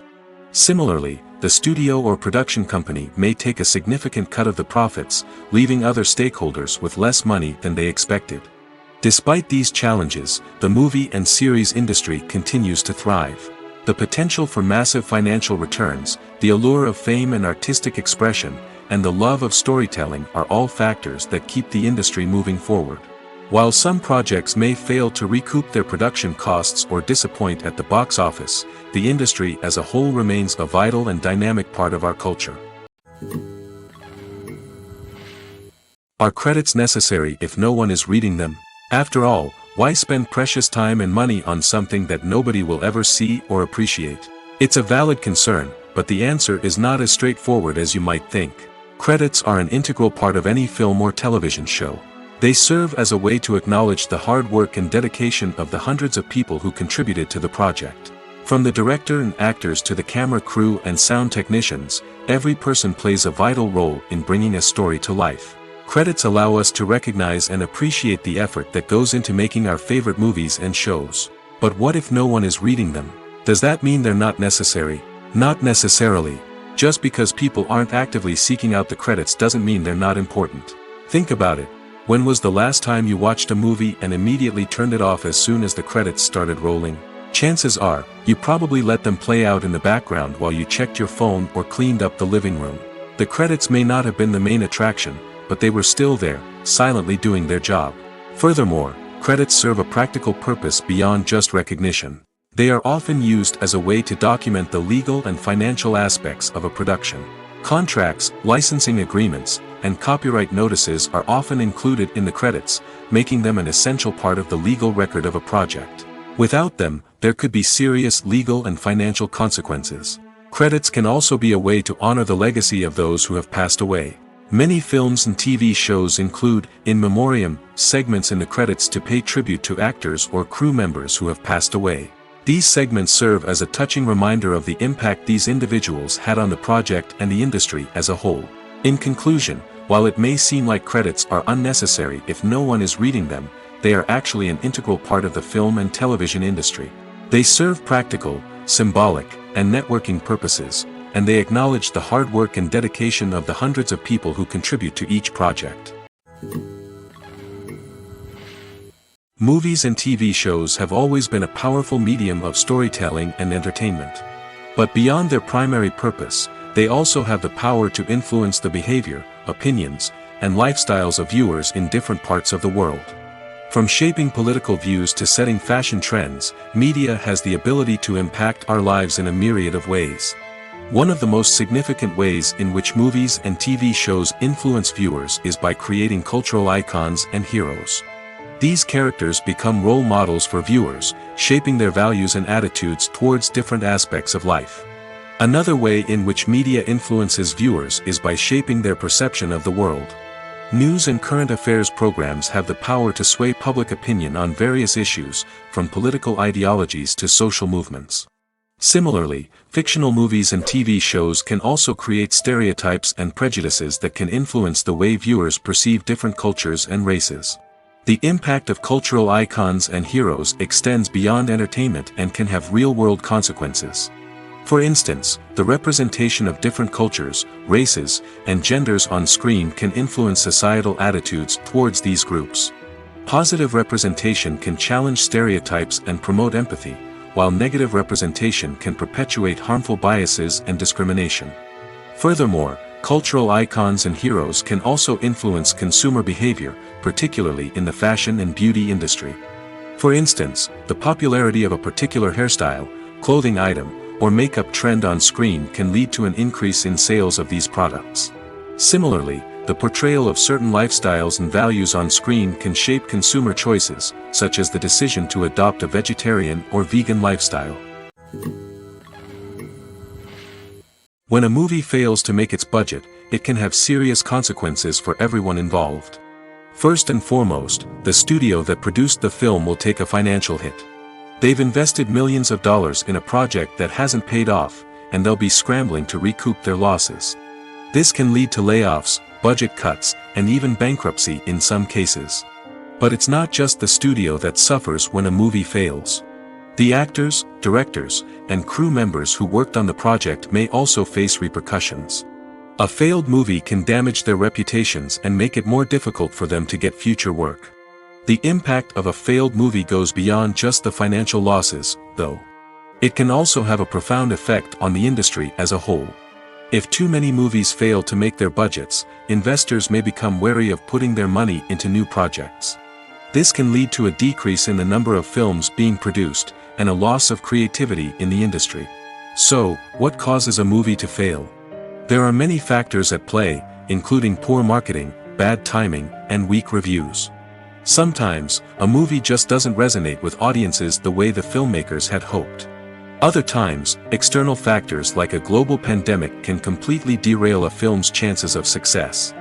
Similarly, the studio or production company may take a significant cut of the profits, leaving other stakeholders with less money than they expected. Despite these challenges, the movie and series industry continues to thrive. The potential for massive financial returns, the allure of fame and artistic expression, and the love of storytelling are all factors that keep the industry moving forward. While some projects may fail to recoup their production costs or disappoint at the box office, the industry as a whole remains a vital and dynamic part of our culture. Are credits necessary if no one is reading them? After all, why spend precious time and money on something that nobody will ever see or appreciate? It's a valid concern, but the answer is not as straightforward as you might think. Credits are an integral part of any film or television show. They serve as a way to acknowledge the hard work and dedication of the hundreds of people who contributed to the project. From the director and actors to the camera crew and sound technicians, every person plays a vital role in bringing a story to life. Credits allow us to recognize and appreciate the effort that goes into making our favorite movies and shows. But what if no one is reading them? Does that mean they're not necessary? Not necessarily. Just because people aren't actively seeking out the credits doesn't mean they're not important. Think about it. When was the last time you watched a movie and immediately turned it off as soon as the credits started rolling? Chances are, you probably let them play out in the background while you checked your phone or cleaned up the living room. The credits may not have been the main attraction, but they were still there, silently doing their job. Furthermore, credits serve a practical purpose beyond just recognition. They are often used as a way to document the legal and financial aspects of a production. Contracts, licensing agreements, and copyright notices are often included in the credits, making them an essential part of the legal record of a project. Without them, there could be serious legal and financial consequences. Credits can also be a way to honor the legacy of those who have passed away. Many films and TV shows include, in memoriam, segments in the credits to pay tribute to actors or crew members who have passed away. These segments serve as a touching reminder of the impact these individuals had on the project and the industry as a whole. In conclusion, while it may seem like credits are unnecessary if no one is reading them, they are actually an integral part of the film and television industry. They serve practical, symbolic, and networking purposes, and they acknowledge the hard work and dedication of the hundreds of people who contribute to each project. Movies and TV shows have always been a powerful medium of storytelling and entertainment. But beyond their primary purpose, they also have the power to influence the behavior, opinions, and lifestyles of viewers in different parts of the world. From shaping political views to setting fashion trends, media has the ability to impact our lives in a myriad of ways. One of the most significant ways in which movies and TV shows influence viewers is by creating cultural icons and heroes. These characters become role models for viewers, shaping their values and attitudes towards different aspects of life. Another way in which media influences viewers is by shaping their perception of the world. News and current affairs programs have the power to sway public opinion on various issues, from political ideologies to social movements. Similarly, fictional movies and TV shows can also create stereotypes and prejudices that can influence the way viewers perceive different cultures and races. The impact of cultural icons and heroes extends beyond entertainment and can have real-world consequences. For instance, the representation of different cultures, races, and genders on screen can influence societal attitudes towards these groups. Positive representation can challenge stereotypes and promote empathy, while negative representation can perpetuate harmful biases and discrimination. Furthermore, cultural icons and heroes can also influence consumer behavior, particularly in the fashion and beauty industry. For instance, the popularity of a particular hairstyle, clothing item, or makeup trend on screen can lead to an increase in sales of these products. Similarly, the portrayal of certain lifestyles and values on screen can shape consumer choices, such as the decision to adopt a vegetarian or vegan lifestyle. When a movie fails to make its budget, it can have serious consequences for everyone involved. First and foremost, the studio that produced the film will take a financial hit. They've invested millions of dollars in a project that hasn't paid off, and they'll be scrambling to recoup their losses. This can lead to layoffs, budget cuts, and even bankruptcy in some cases. But it's not just the studio that suffers when a movie fails. The actors, directors, and crew members who worked on the project may also face repercussions. A failed movie can damage their reputations and make it more difficult for them to get future work. The impact of a failed movie goes beyond just the financial losses, though. It can also have a profound effect on the industry as a whole. If too many movies fail to make their budgets, investors may become wary of putting their money into new projects. This can lead to a decrease in the number of films being produced, and a loss of creativity in the industry. So, what causes a movie to fail? There are many factors at play, including poor marketing, bad timing, and weak reviews. Sometimes, a movie just doesn't resonate with audiences the way the filmmakers had hoped. Other times, external factors like a global pandemic can completely derail a film's chances of success.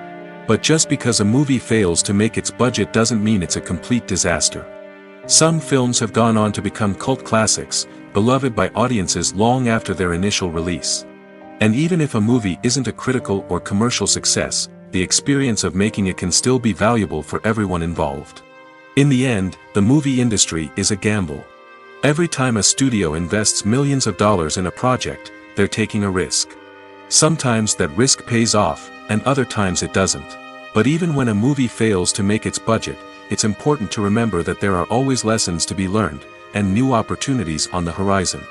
But just because a movie fails to make its budget doesn't mean it's a complete disaster. Some films have gone on to become cult classics, beloved by audiences long after their initial release. And even if a movie isn't a critical or commercial success, the experience of making it can still be valuable for everyone involved. In the end, the movie industry is a gamble. Every time a studio invests millions of dollars in a project, they're taking a risk. Sometimes that risk pays off, and other times it doesn't. But even when a movie fails to make its budget, it's important to remember that there are always lessons to be learned, and new opportunities on the horizon.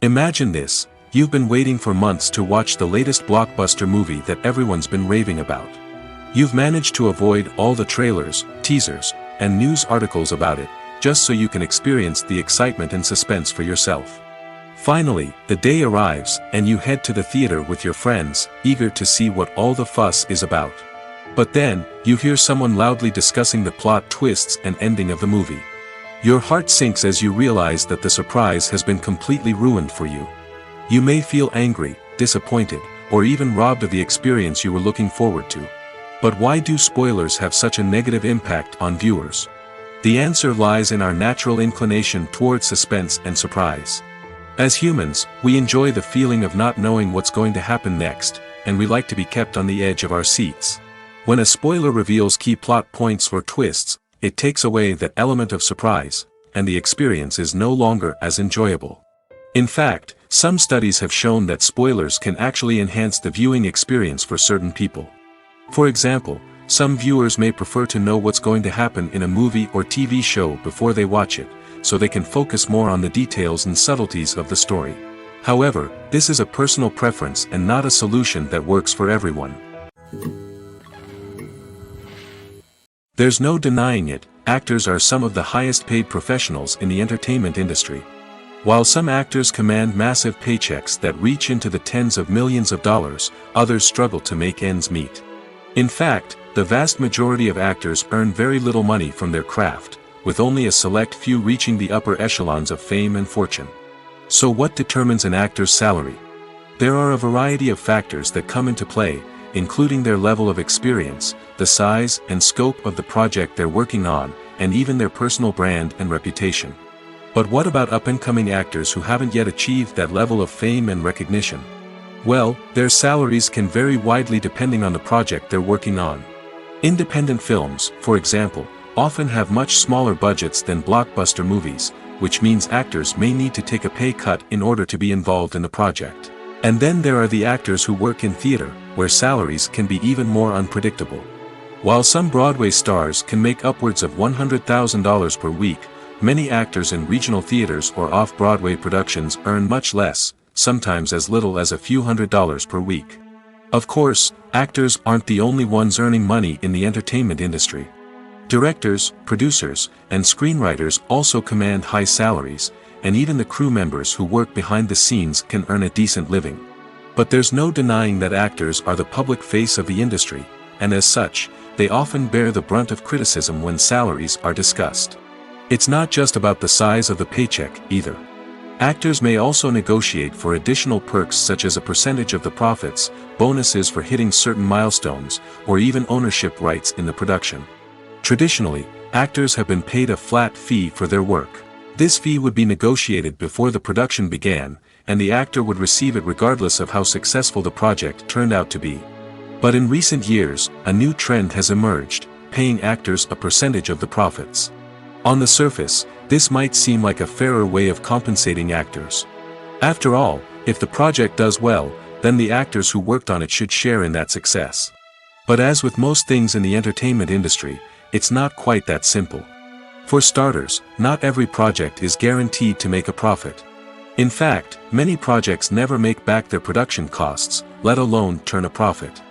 Imagine this: you've been waiting for months to watch the latest blockbuster movie that everyone's been raving about. You've managed to avoid all the trailers, teasers, and news articles about it, just so you can experience the excitement and suspense for yourself. Finally, the day arrives, and you head to the theater with your friends, eager to see what all the fuss is about. But then, you hear someone loudly discussing the plot twists and ending of the movie. Your heart sinks as you realize that the surprise has been completely ruined for you. You may feel angry, disappointed, or even robbed of the experience you were looking forward to. But why do spoilers have such a negative impact on viewers? The answer lies in our natural inclination towards suspense and surprise. As humans, we enjoy the feeling of not knowing what's going to happen next, and we like to be kept on the edge of our seats. When a spoiler reveals key plot points or twists, it takes away that element of surprise, and the experience is no longer as enjoyable. In fact, some studies have shown that spoilers can actually enhance the viewing experience for certain people. For example, some viewers may prefer to know what's going to happen in a movie or TV show before they watch it, so they can focus more on the details and subtleties of the story. However, this is a personal preference and not a solution that works for everyone. There's no denying it, actors are some of the highest paid professionals in the entertainment industry. While some actors command massive paychecks that reach into the tens of millions of dollars, others struggle to make ends meet. In fact, the vast majority of actors earn very little money from their craft, with only a select few reaching the upper echelons of fame and fortune. So what determines an actor's salary? There are a variety of factors that come into play, including their level of experience, the size and scope of the project they're working on, and even their personal brand and reputation. But what about up-and-coming actors who haven't yet achieved that level of fame and recognition? Well, their salaries can vary widely depending on the project they're working on. Independent films, for example, often have much smaller budgets than blockbuster movies, which means actors may need to take a pay cut in order to be involved in the project. And then there are the actors who work in theater, where salaries can be even more unpredictable. While some Broadway stars can make upwards of $100,000 per week, many actors in regional theaters or off-Broadway productions earn much less, sometimes as little as a few $100s per week. Of course, actors aren't the only ones earning money in the entertainment industry. Directors, producers, and screenwriters also command high salaries, and even the crew members who work behind the scenes can earn a decent living. But there's no denying that actors are the public face of the industry, and as such, they often bear the brunt of criticism when salaries are discussed. It's not just about the size of the paycheck, either. Actors may also negotiate for additional perks such as a percentage of the profits, bonuses for hitting certain milestones, or even ownership rights in the production. Traditionally, actors have been paid a flat fee for their work. This fee would be negotiated before the production began, and the actor would receive it regardless of how successful the project turned out to be. But in recent years, a new trend has emerged, paying actors a percentage of the profits. On the surface, this might seem like a fairer way of compensating actors. After all, if the project does well, then the actors who worked on it should share in that success. But as with most things in the entertainment industry, it's not quite that simple. For starters, not every project is guaranteed to make a profit. In fact, many projects never make back their production costs, let alone turn a profit.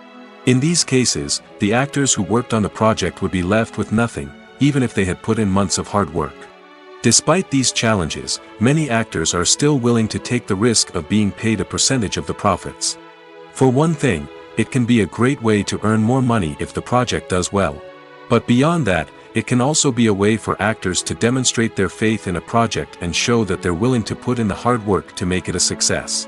In these cases, the actors who worked on the project would be left with nothing, even if they had put in months of hard work. Despite these challenges, many actors are still willing to take the risk of being paid a percentage of the profits. For one thing, it can be a great way to earn more money if the project does well. But beyond that, it can also be a way for actors to demonstrate their faith in a project and show that they're willing to put in the hard work to make it a success.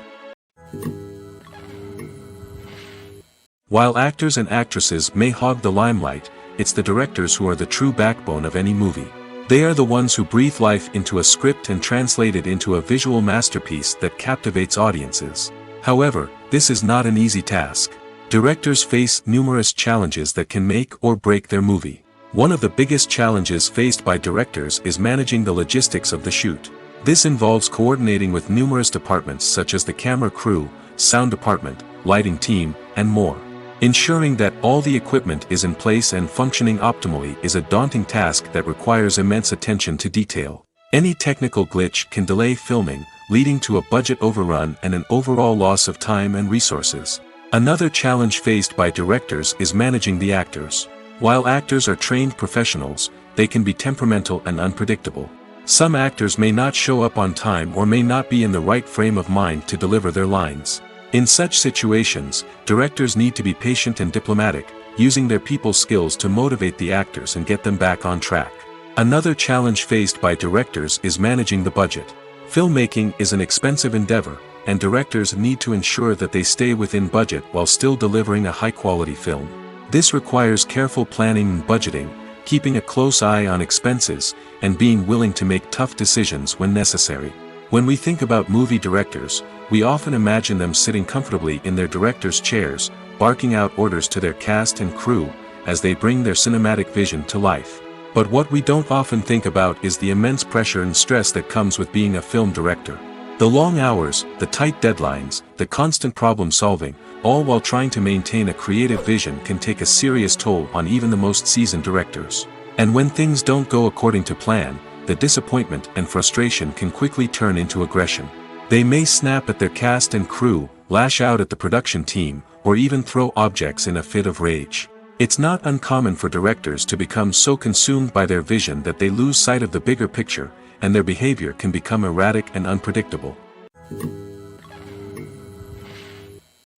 While actors and actresses may hog the limelight, it's the directors who are the true backbone of any movie. They are the ones who breathe life into a script and translate it into a visual masterpiece that captivates audiences. However, this is not an easy task. Directors face numerous challenges that can make or break their movie. One of the biggest challenges faced by directors is managing the logistics of the shoot. This involves coordinating with numerous departments such as the camera crew, sound department, lighting team, and more. Ensuring that all the equipment is in place and functioning optimally is a daunting task that requires immense attention to detail. Any technical glitch can delay filming, leading to a budget overrun and an overall loss of time and resources. Another challenge faced by directors is managing the actors. While actors are trained professionals, they can be temperamental and unpredictable. Some actors may not show up on time or may not be in the right frame of mind to deliver their lines. In such situations, directors need to be patient and diplomatic, using their people skills to motivate the actors and get them back on track. Another challenge faced by directors is managing the budget. Filmmaking is an expensive endeavor, and directors need to ensure that they stay within budget while still delivering a high-quality film. This requires careful planning and budgeting, keeping a close eye on expenses, and being willing to make tough decisions when necessary. When we think about movie directors, we often imagine them sitting comfortably in their director's chairs, barking out orders to their cast and crew, as they bring their cinematic vision to life. But what we don't often think about is the immense pressure and stress that comes with being a film director. The long hours, the tight deadlines, the constant problem solving, all while trying to maintain a creative vision can take a serious toll on even the most seasoned directors. And when things don't go according to plan, the disappointment and frustration can quickly turn into aggression. They may snap at their cast and crew, lash out at the production team, or even throw objects in a fit of rage. It's not uncommon for directors to become so consumed by their vision that they lose sight of the bigger picture, and their behavior can become erratic and unpredictable.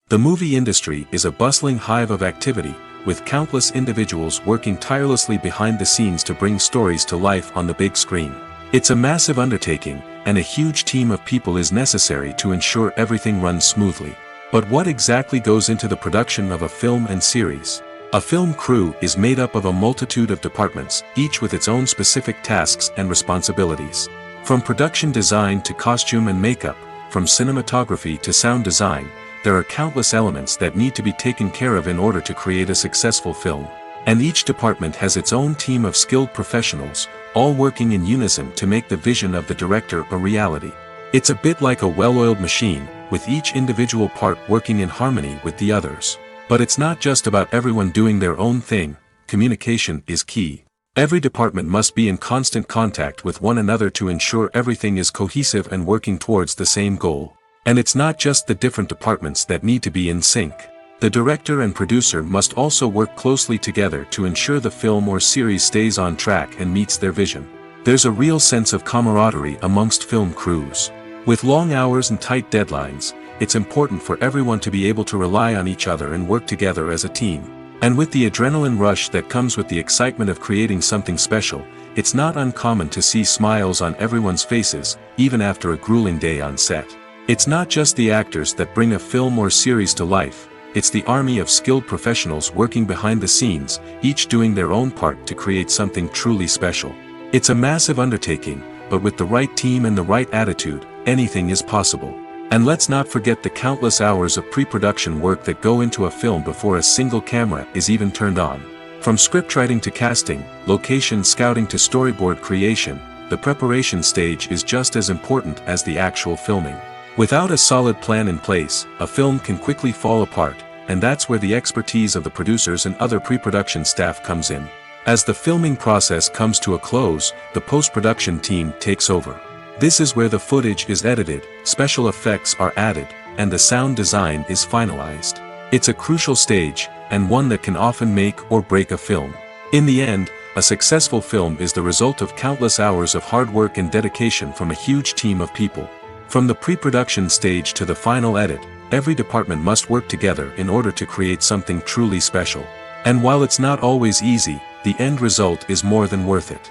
The movie industry is a bustling hive of activity, with countless individuals working tirelessly behind the scenes to bring stories to life on the big screen. It's a massive undertaking, and a huge team of people is necessary to ensure everything runs smoothly. But what exactly goes into the production of a film and series? A film crew is made up of a multitude of departments, each with its own specific tasks and responsibilities. From production design to costume and makeup, from cinematography to sound design, there are countless elements that need to be taken care of in order to create a successful film. And each department has its own team of skilled professionals, all working in unison to make the vision of the director a reality. It's a bit like a well-oiled machine, with each individual part working in harmony with the others. But it's not just about everyone doing their own thing. communication is key. Every department must be in constant contact with one another to ensure everything is cohesive and working towards the same goal. And it's not just the different departments that need to be in sync. The director and producer must also work closely together to ensure the film or series stays on track and meets their vision. There's a real sense of camaraderie amongst film crews. With long hours and tight deadlines, it's important for everyone to be able to rely on each other and work together as a team. And with the adrenaline rush that comes with the excitement of creating something special, it's not uncommon to see smiles on everyone's faces, even after a grueling day on set. It's not just the actors that bring a film or series to life, it's the army of skilled professionals working behind the scenes, each doing their own part to create something truly special. It's a massive undertaking, but with the right team and the right attitude, anything is possible. And let's not forget the countless hours of pre-production work that go into a film before a single camera is even turned on. From scriptwriting to casting, location scouting to storyboard creation, the preparation stage is just as important as the actual filming. Without a solid plan in place, a film can quickly fall apart, and that's where the expertise of the producers and other pre-production staff comes in. As the filming process comes to a close, the post-production team takes over. This is where the footage is edited, special effects are added, and the sound design is finalized. It's a crucial stage, and one that can often make or break a film. In the end, a successful film is the result of countless hours of hard work and dedication from a huge team of people. From the pre-production stage to the final edit, every department must work together in order to create something truly special. And while it's not always easy, the end result is more than worth it.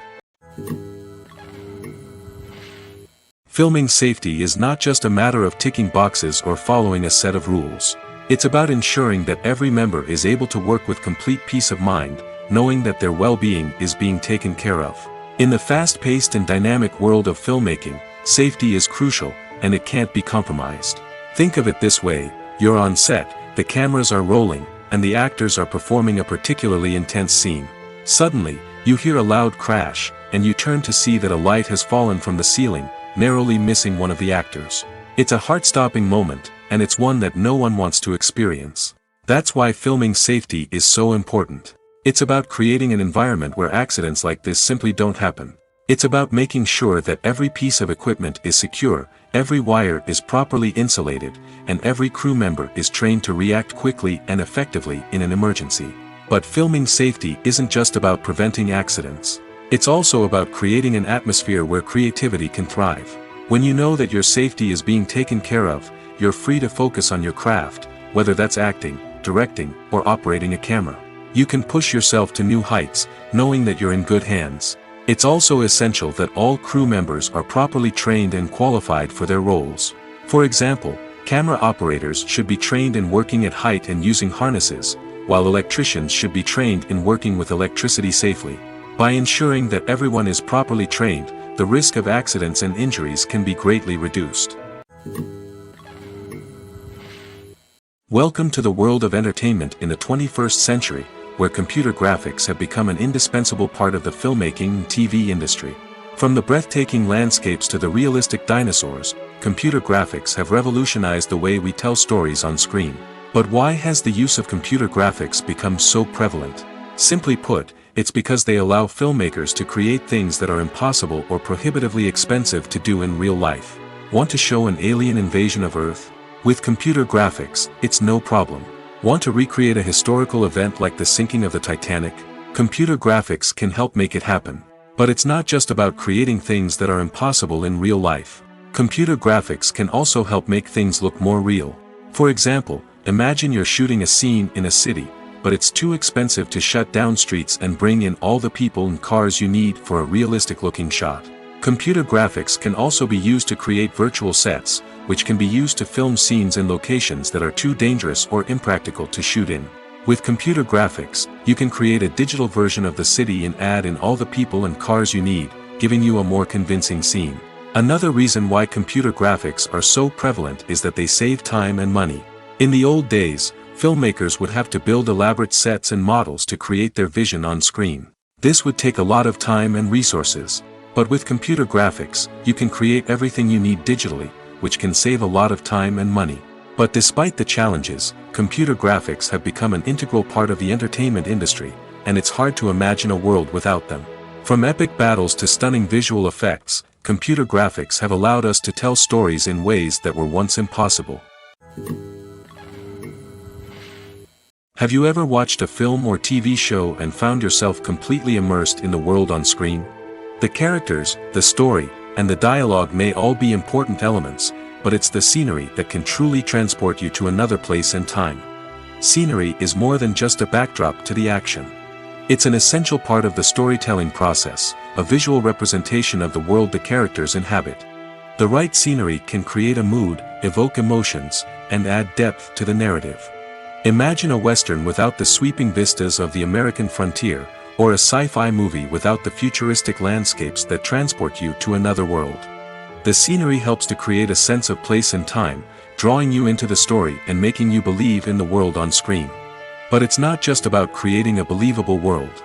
Filming safety is not just a matter of ticking boxes or following a set of rules. It's about ensuring that every member is able to work with complete peace of mind, knowing that their well-being is being taken care of. In the fast-paced and dynamic world of filmmaking, safety is crucial, and it can't be compromised. Think of it this way: you're on set, the cameras are rolling, and the actors are performing a particularly intense scene. Suddenly, you hear a loud crash, and you turn to see that a light has fallen from the ceiling, narrowly missing one of the actors. It's a heart-stopping moment, and it's one that no one wants to experience. That's why filming safety is so important. It's about creating an environment where accidents like this simply don't happen. It's about making sure that every piece of equipment is secure, every wire is properly insulated, and every crew member is trained to react quickly and effectively in an emergency. But filming safety isn't just about preventing accidents. It's also about creating an atmosphere where creativity can thrive. When you know that your safety is being taken care of, you're free to focus on your craft, whether that's acting, directing, or operating a camera. You can push yourself to new heights, knowing that you're in good hands. It's also essential that all crew members are properly trained and qualified for their roles. For example, camera operators should be trained in working at height and using harnesses, while electricians should be trained in working with electricity safely. By ensuring that everyone is properly trained, the risk of accidents and injuries can be greatly reduced. Welcome to the world of entertainment in the 21st century, where computer graphics have become an indispensable part of the filmmaking and TV industry. From the breathtaking landscapes to the realistic dinosaurs, computer graphics have revolutionized the way we tell stories on screen. But why has the use of computer graphics become so prevalent? Simply put, it's because they allow filmmakers to create things that are impossible or prohibitively expensive to do in real life. Want to show an alien invasion of Earth? With computer graphics, it's no problem. Want to recreate a historical event like the sinking of the Titanic? Computer graphics can help make it happen. But it's not just about creating things that are impossible in real life. Computer graphics can also help make things look more real. For example, imagine you're shooting a scene in a city, but it's too expensive to shut down streets and bring in all the people and cars you need for a realistic-looking shot. Computer graphics can also be used to create virtual sets, which can be used to film scenes in locations that are too dangerous or impractical to shoot in. With computer graphics, you can create a digital version of the city and add in all the people and cars you need, giving you a more convincing scene. Another reason why computer graphics are so prevalent is that they save time and money. In the old days, filmmakers would have to build elaborate sets and models to create their vision on screen. This would take a lot of time and resources. But with computer graphics, you can create everything you need digitally, which can save a lot of time and money. But despite the challenges, computer graphics have become an integral part of the entertainment industry, and it's hard to imagine a world without them. From epic battles to stunning visual effects, computer graphics have allowed us to tell stories in ways that were once impossible. Have you ever watched a film or TV show and found yourself completely immersed in the world on screen? The characters, the story, and the dialogue may all be important elements, but it's the scenery that can truly transport you to another place and time. Scenery is more than just a backdrop to the action. It's an essential part of the storytelling process, a visual representation of the world the characters inhabit. The right scenery can create a mood, evoke emotions, and add depth to the narrative. Imagine a Western without the sweeping vistas of the American frontier, or a sci-fi movie without the futuristic landscapes that transport you to another world. The scenery helps to create a sense of place and time, drawing you into the story and making you believe in the world on screen. But it's not just about creating a believable world.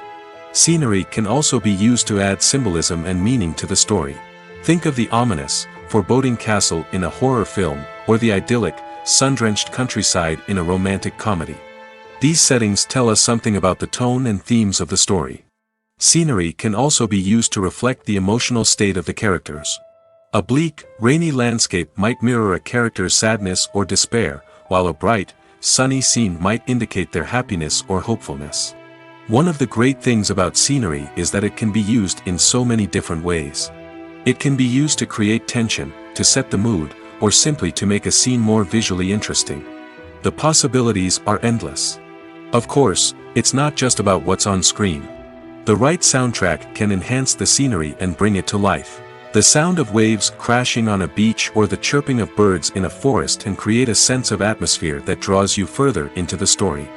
Scenery can also be used to add symbolism and meaning to the story. Think of the ominous, foreboding castle in a horror film, or the idyllic, sun-drenched countryside in a romantic comedy. These settings tell us something about the tone and themes of the story. Scenery can also be used to reflect the emotional state of the characters. A bleak, rainy landscape might mirror a character's sadness or despair, while a bright, sunny scene might indicate their happiness or hopefulness. One of the great things about scenery is that it can be used in so many different ways. It can be used to create tension, to set the mood, or simply to make a scene more visually interesting. The possibilities are endless. Of course, it's not just about what's on screen. The right soundtrack can enhance the scenery and bring it to life. The sound of waves crashing on a beach or the chirping of birds in a forest can create a sense of atmosphere that draws you further into the story.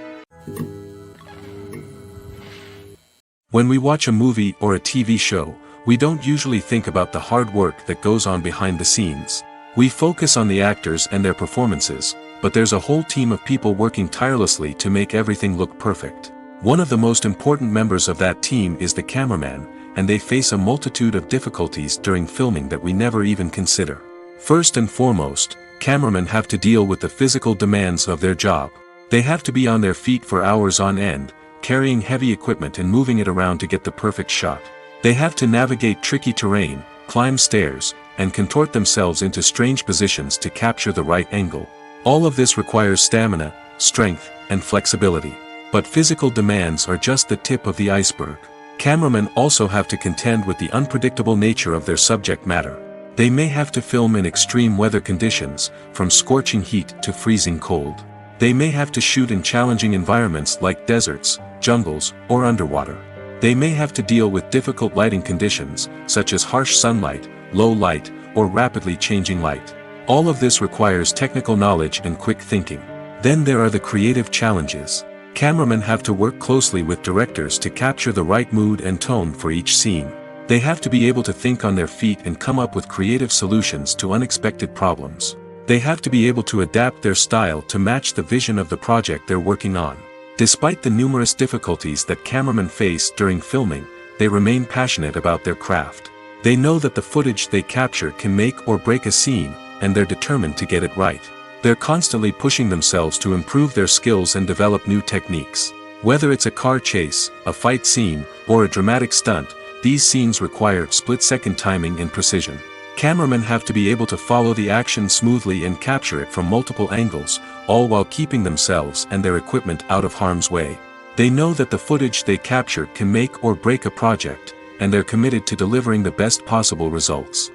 When we watch a movie or a TV show, we don't usually think about the hard work that goes on behind the scenes. We focus on the actors and their performances, but there's a whole team of people working tirelessly to make everything look perfect. One of the most important members of that team is the cameraman, and they face a multitude of difficulties during filming that we never even consider. First and foremost, cameramen have to deal with the physical demands of their job. They have to be on their feet for hours on end, carrying heavy equipment and moving it around to get the perfect shot. They have to navigate tricky terrain, climb stairs, and contort themselves into strange positions to capture the right angle. All of this requires stamina, strength, and flexibility. But physical demands are just the tip of the iceberg. Cameramen also have to contend with the unpredictable nature of their subject matter. They may have to film in extreme weather conditions, from scorching heat to freezing cold. They may have to shoot in challenging environments like deserts, jungles, or underwater. They may have to deal with difficult lighting conditions, such as harsh sunlight, low light, or rapidly changing light. All of this requires technical knowledge and quick thinking. Then there are the creative challenges. Cameramen have to work closely with directors to capture the right mood and tone for each scene. They have to be able to think on their feet and come up with creative solutions to unexpected problems. They have to be able to adapt their style to match the vision of the project they're working on. Despite the numerous difficulties that cameramen face during filming, they remain passionate about their craft. They know that the footage they capture can make or break a scene, and they're determined to get it right. They're constantly pushing themselves to improve their skills and develop new techniques. Whether it's a car chase, a fight scene, or a dramatic stunt, these scenes require split-second timing and precision. Cameramen have to be able to follow the action smoothly and capture it from multiple angles, all while keeping themselves and their equipment out of harm's way. They know that the footage they capture can make or break a project, and they're committed to delivering the best possible results.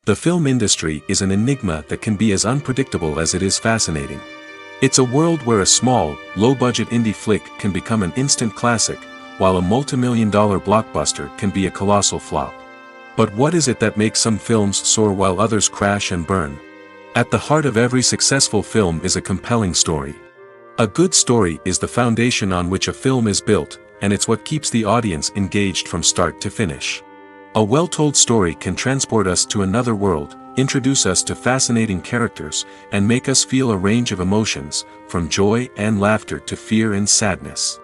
The film industry is an enigma that can be as unpredictable as it is fascinating. It's a world where a small, low-budget indie flick can become an instant classic, while a multi-million-dollar blockbuster can be a colossal flop. But what is it that makes some films soar while others crash and burn? At the heart of every successful film is a compelling story. A good story is the foundation on which a film is built, and it's what keeps the audience engaged from start to finish. A well-told story can transport us to another world, introduce us to fascinating characters, and make us feel a range of emotions, from joy and laughter to fear and sadness.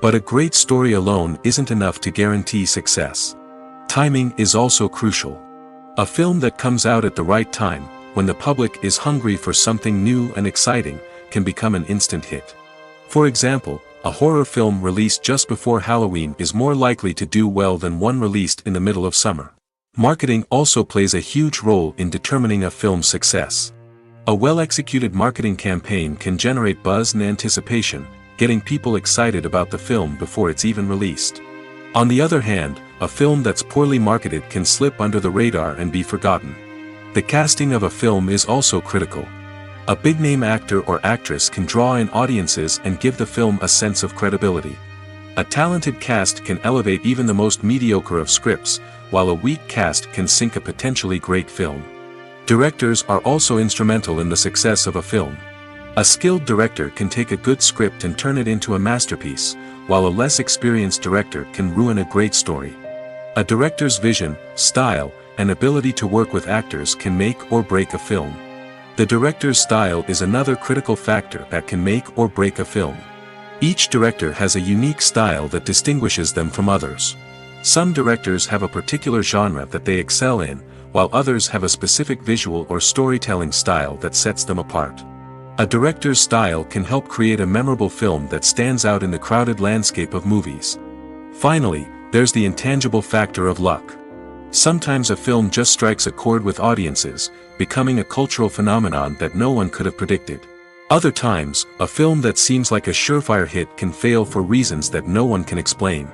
But a great story alone isn't enough to guarantee success. Timing is also crucial. A film that comes out at the right time, when the public is hungry for something new and exciting, can become an instant hit. For example, a horror film released just before Halloween is more likely to do well than one released in the middle of summer. Marketing also plays a huge role in determining a film's success. A well-executed marketing campaign can generate buzz and anticipation, getting people excited about the film before it's even released. On the other hand, a film that's poorly marketed can slip under the radar and be forgotten. The casting of a film is also critical. A big-name actor or actress can draw in audiences and give the film a sense of credibility. A talented cast can elevate even the most mediocre of scripts, while a weak cast can sink a potentially great film. Directors are also instrumental in the success of a film. A skilled director can take a good script and turn it into a masterpiece, while a less experienced director can ruin a great story. A director's vision, style, and ability to work with actors can make or break a film. The director's style is another critical factor that can make or break a film. Each director has a unique style that distinguishes them from others. Some directors have a particular genre that they excel in, while others have a specific visual or storytelling style that sets them apart. A director's style can help create a memorable film that stands out in the crowded landscape of movies. Finally, there's the intangible factor of luck. Sometimes a film just strikes a chord with audiences, becoming a cultural phenomenon that no one could have predicted. Other times, a film that seems like a surefire hit can fail for reasons that no one can explain.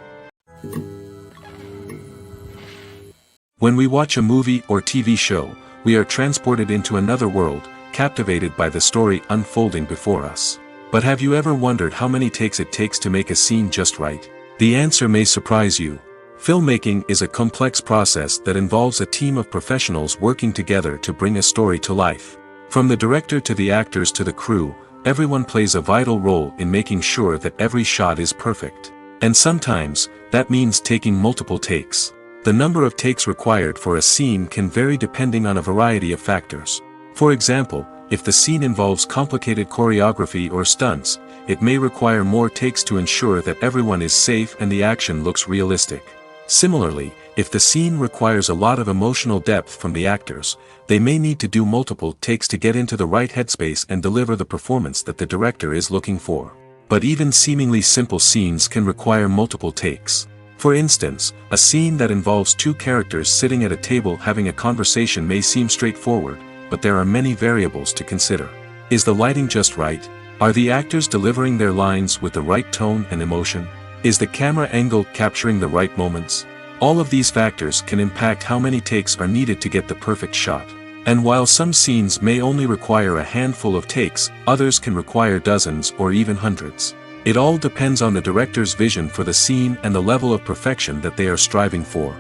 When we watch a movie or TV show, we are transported into another world, captivated by the story unfolding before us. But have you ever wondered how many takes it takes to make a scene just right? The answer may surprise you. Filmmaking is a complex process that involves a team of professionals working together to bring a story to life. From the director to the actors to the crew, everyone plays a vital role in making sure that every shot is perfect. And sometimes, that means taking multiple takes. The number of takes required for a scene can vary depending on a variety of factors. For example, if the scene involves complicated choreography or stunts, it may require more takes to ensure that everyone is safe and the action looks realistic. Similarly, if the scene requires a lot of emotional depth from the actors, they may need to do multiple takes to get into the right headspace and deliver the performance that the director is looking for. But even seemingly simple scenes can require multiple takes. For instance, a scene that involves two characters sitting at a table having a conversation may seem straightforward, but there are many variables to consider. Is the lighting just right? Are the actors delivering their lines with the right tone and emotion? Is the camera angle capturing the right moments? All of these factors can impact how many takes are needed to get the perfect shot. And while some scenes may only require a handful of takes, others can require dozens or even hundreds. It all depends on the director's vision for the scene and the level of perfection that they are striving for.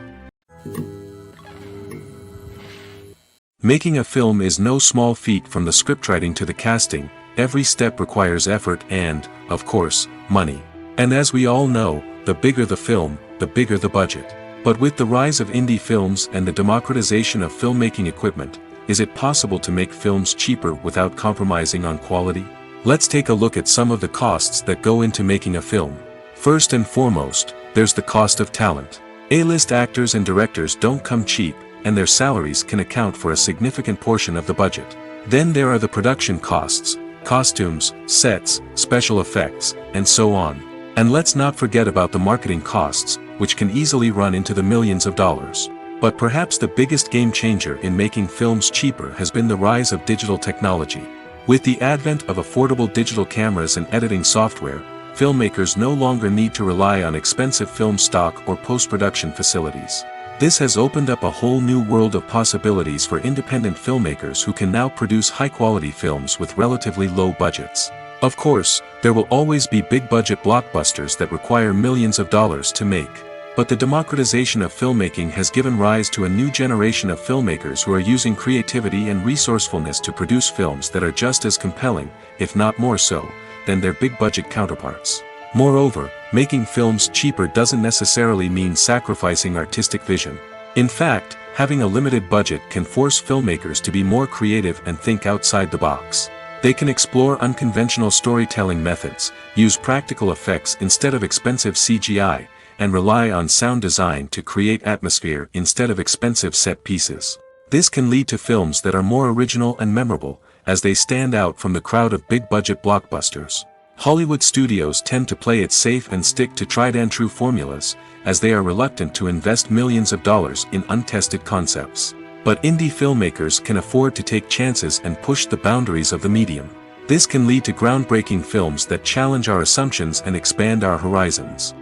Making a film is no small feat. From the scriptwriting to the casting, every step requires effort and, of course, money. And as we all know, the bigger the film, the bigger the budget. But with the rise of indie films and the democratization of filmmaking equipment, is it possible to make films cheaper without compromising on quality? Let's take a look at some of the costs that go into making a film. First and foremost, there's the cost of talent. A-list actors and directors don't come cheap, and their salaries can account for a significant portion of the budget. Then there are the production costs, costumes, sets, special effects, and so on. And let's not forget about the marketing costs, which can easily run into the millions of dollars. But perhaps the biggest game changer in making films cheaper has been the rise of digital technology. With the advent of affordable digital cameras and editing software, filmmakers no longer need to rely on expensive film stock or post-production facilities. This has opened up a whole new world of possibilities for independent filmmakers who can now produce high-quality films with relatively low budgets. Of course, there will always be big-budget blockbusters that require millions of dollars to make. But the democratization of filmmaking has given rise to a new generation of filmmakers who are using creativity and resourcefulness to produce films that are just as compelling, if not more so, than their big-budget counterparts. Moreover, making films cheaper doesn't necessarily mean sacrificing artistic vision. In fact, having a limited budget can force filmmakers to be more creative and think outside the box. They can explore unconventional storytelling methods, use practical effects instead of expensive CGI, and rely on sound design to create atmosphere instead of expensive set pieces. This can lead to films that are more original and memorable, as they stand out from the crowd of big-budget blockbusters. Hollywood studios tend to play it safe and stick to tried-and-true formulas, as they are reluctant to invest millions of dollars in untested concepts. But indie filmmakers can afford to take chances and push the boundaries of the medium. This can lead to groundbreaking films that challenge our assumptions and expand our horizons.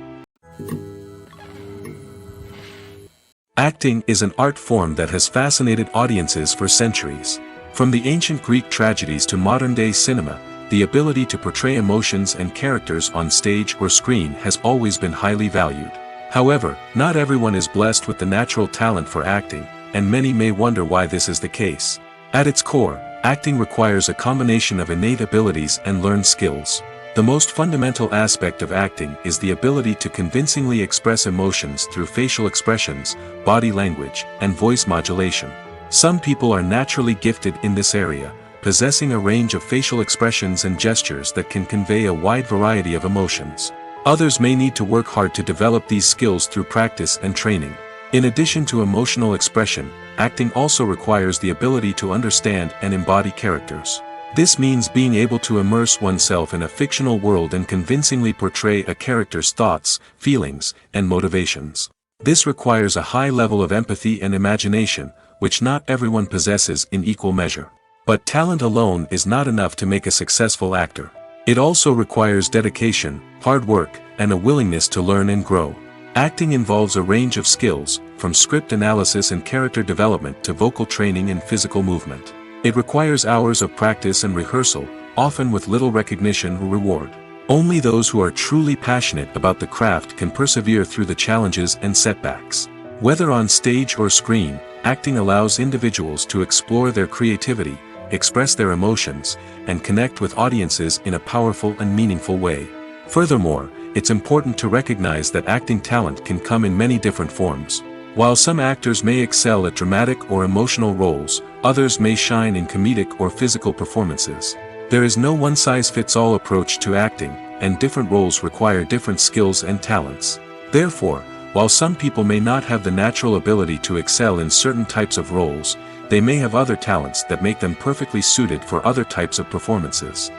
Acting is an art form that has fascinated audiences for centuries. From the ancient Greek tragedies to modern-day cinema, the ability to portray emotions and characters on stage or screen has always been highly valued. However, not everyone is blessed with the natural talent for acting, and many may wonder why this is the case. At its core, acting requires a combination of innate abilities and learned skills. The most fundamental aspect of acting is the ability to convincingly express emotions through facial expressions, body language, and voice modulation. Some people are naturally gifted in this area, possessing a range of facial expressions and gestures that can convey a wide variety of emotions. Others may need to work hard to develop these skills through practice and training. In addition to emotional expression, acting also requires the ability to understand and embody characters. This means being able to immerse oneself in a fictional world and convincingly portray a character's thoughts, feelings, and motivations. This requires a high level of empathy and imagination, which not everyone possesses in equal measure. But talent alone is not enough to make a successful actor. It also requires dedication, hard work, and a willingness to learn and grow. Acting involves a range of skills, from script analysis and character development to vocal training and physical movement. It requires hours of practice and rehearsal, often with little recognition or reward. Only those who are truly passionate about the craft can persevere through the challenges and setbacks. Whether on stage or screen, acting allows individuals to explore their creativity, express their emotions, and connect with audiences in a powerful and meaningful way. Furthermore, it's important to recognize that acting talent can come in many different forms. While some actors may excel at dramatic or emotional roles, others may shine in comedic or physical performances. There is no one-size-fits-all approach to acting, and different roles require different skills and talents. Therefore, while some people may not have the natural ability to excel in certain types of roles, they may have other talents that make them perfectly suited for other types of performances.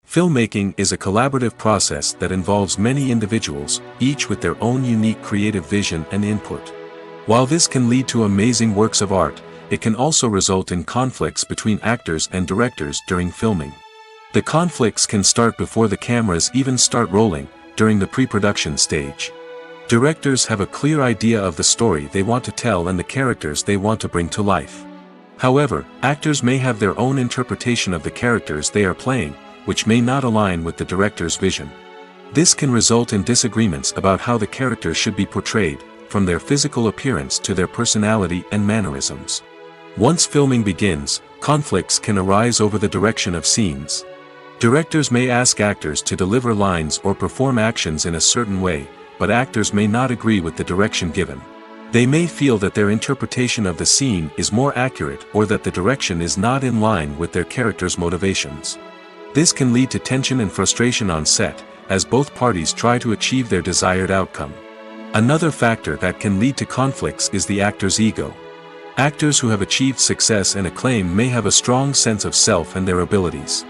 Filmmaking is a collaborative process that involves many individuals, each with their own unique creative vision and input. While this can lead to amazing works of art, it can also result in conflicts between actors and directors during filming. The conflicts can start before the cameras even start rolling, during the pre-production stage. Directors have a clear idea of the story they want to tell and the characters they want to bring to life. However, actors may have their own interpretation of the characters they are playing, which may not align with the director's vision. This can result in disagreements about how the characters should be portrayed, from their physical appearance to their personality and mannerisms. Once filming begins, conflicts can arise over the direction of scenes. Directors may ask actors to deliver lines or perform actions in a certain way, but actors may not agree with the direction given. They may feel that their interpretation of the scene is more accurate or that the direction is not in line with their character's motivations. This can lead to tension and frustration on set, as both parties try to achieve their desired outcome. Another factor that can lead to conflicts is the actor's ego. Actors who have achieved success and acclaim may have a strong sense of self and their abilities.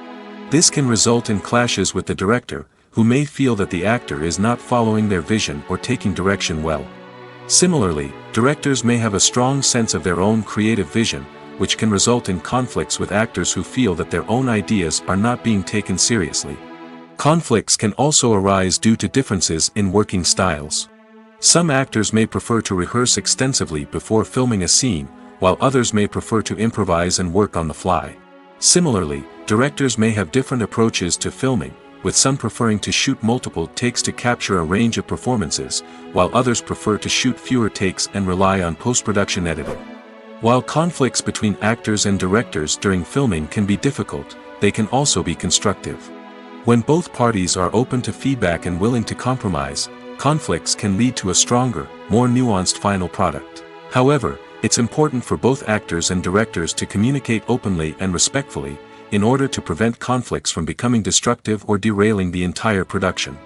This can result in clashes with the director, who may feel that the actor is not following their vision or taking direction well. Similarly, directors may have a strong sense of their own creative vision, which can result in conflicts with actors who feel that their own ideas are not being taken seriously. Conflicts can also arise due to differences in working styles. Some actors may prefer to rehearse extensively before filming a scene, while others may prefer to improvise and work on the fly. Similarly, directors may have different approaches to filming, with some preferring to shoot multiple takes to capture a range of performances, while others prefer to shoot fewer takes and rely on post-production editing. While conflicts between actors and directors during filming can be difficult, they can also be constructive. When both parties are open to feedback and willing to compromise, conflicts can lead to a stronger, more nuanced final product. However, it's important for both actors and directors to communicate openly and respectfully, in order to prevent conflicts from becoming destructive or derailing the entire production.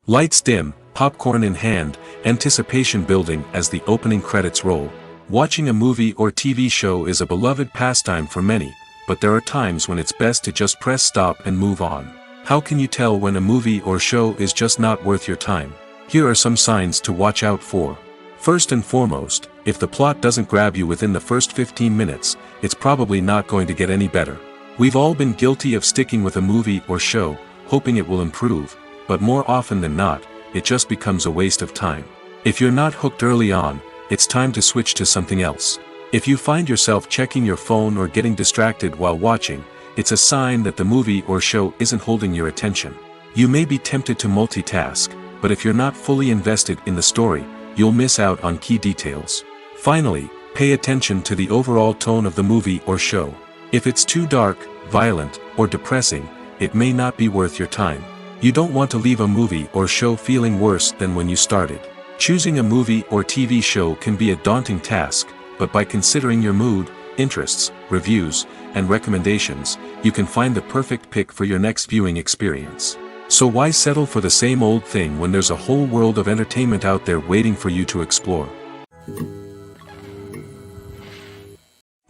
Lights dim, popcorn in hand, anticipation building as the opening credits roll. Watching a movie or TV show is a beloved pastime for many, but there are times when it's best to just press stop and move on. How can you tell when a movie or show is just not worth your time? Here are some signs to watch out for. First and foremost, if the plot doesn't grab you within the first 15 minutes, it's probably not going to get any better. We've all been guilty of sticking with a movie or show, hoping it will improve, but more often than not, it just becomes a waste of time. If you're not hooked early on, it's time to switch to something else. If you find yourself checking your phone or getting distracted while watching, it's a sign that the movie or show isn't holding your attention. You may be tempted to multitask, but if you're not fully invested in the story, you'll miss out on key details. Finally, pay attention to the overall tone of the movie or show. If it's too dark, violent, or depressing, it may not be worth your time. You don't want to leave a movie or show feeling worse than when you started. Choosing a movie or TV show can be a daunting task, but by considering your mood, interests, reviews, and recommendations, you can find the perfect pick for your next viewing experience. So why settle for the same old thing when there's a whole world of entertainment out there waiting for you to explore?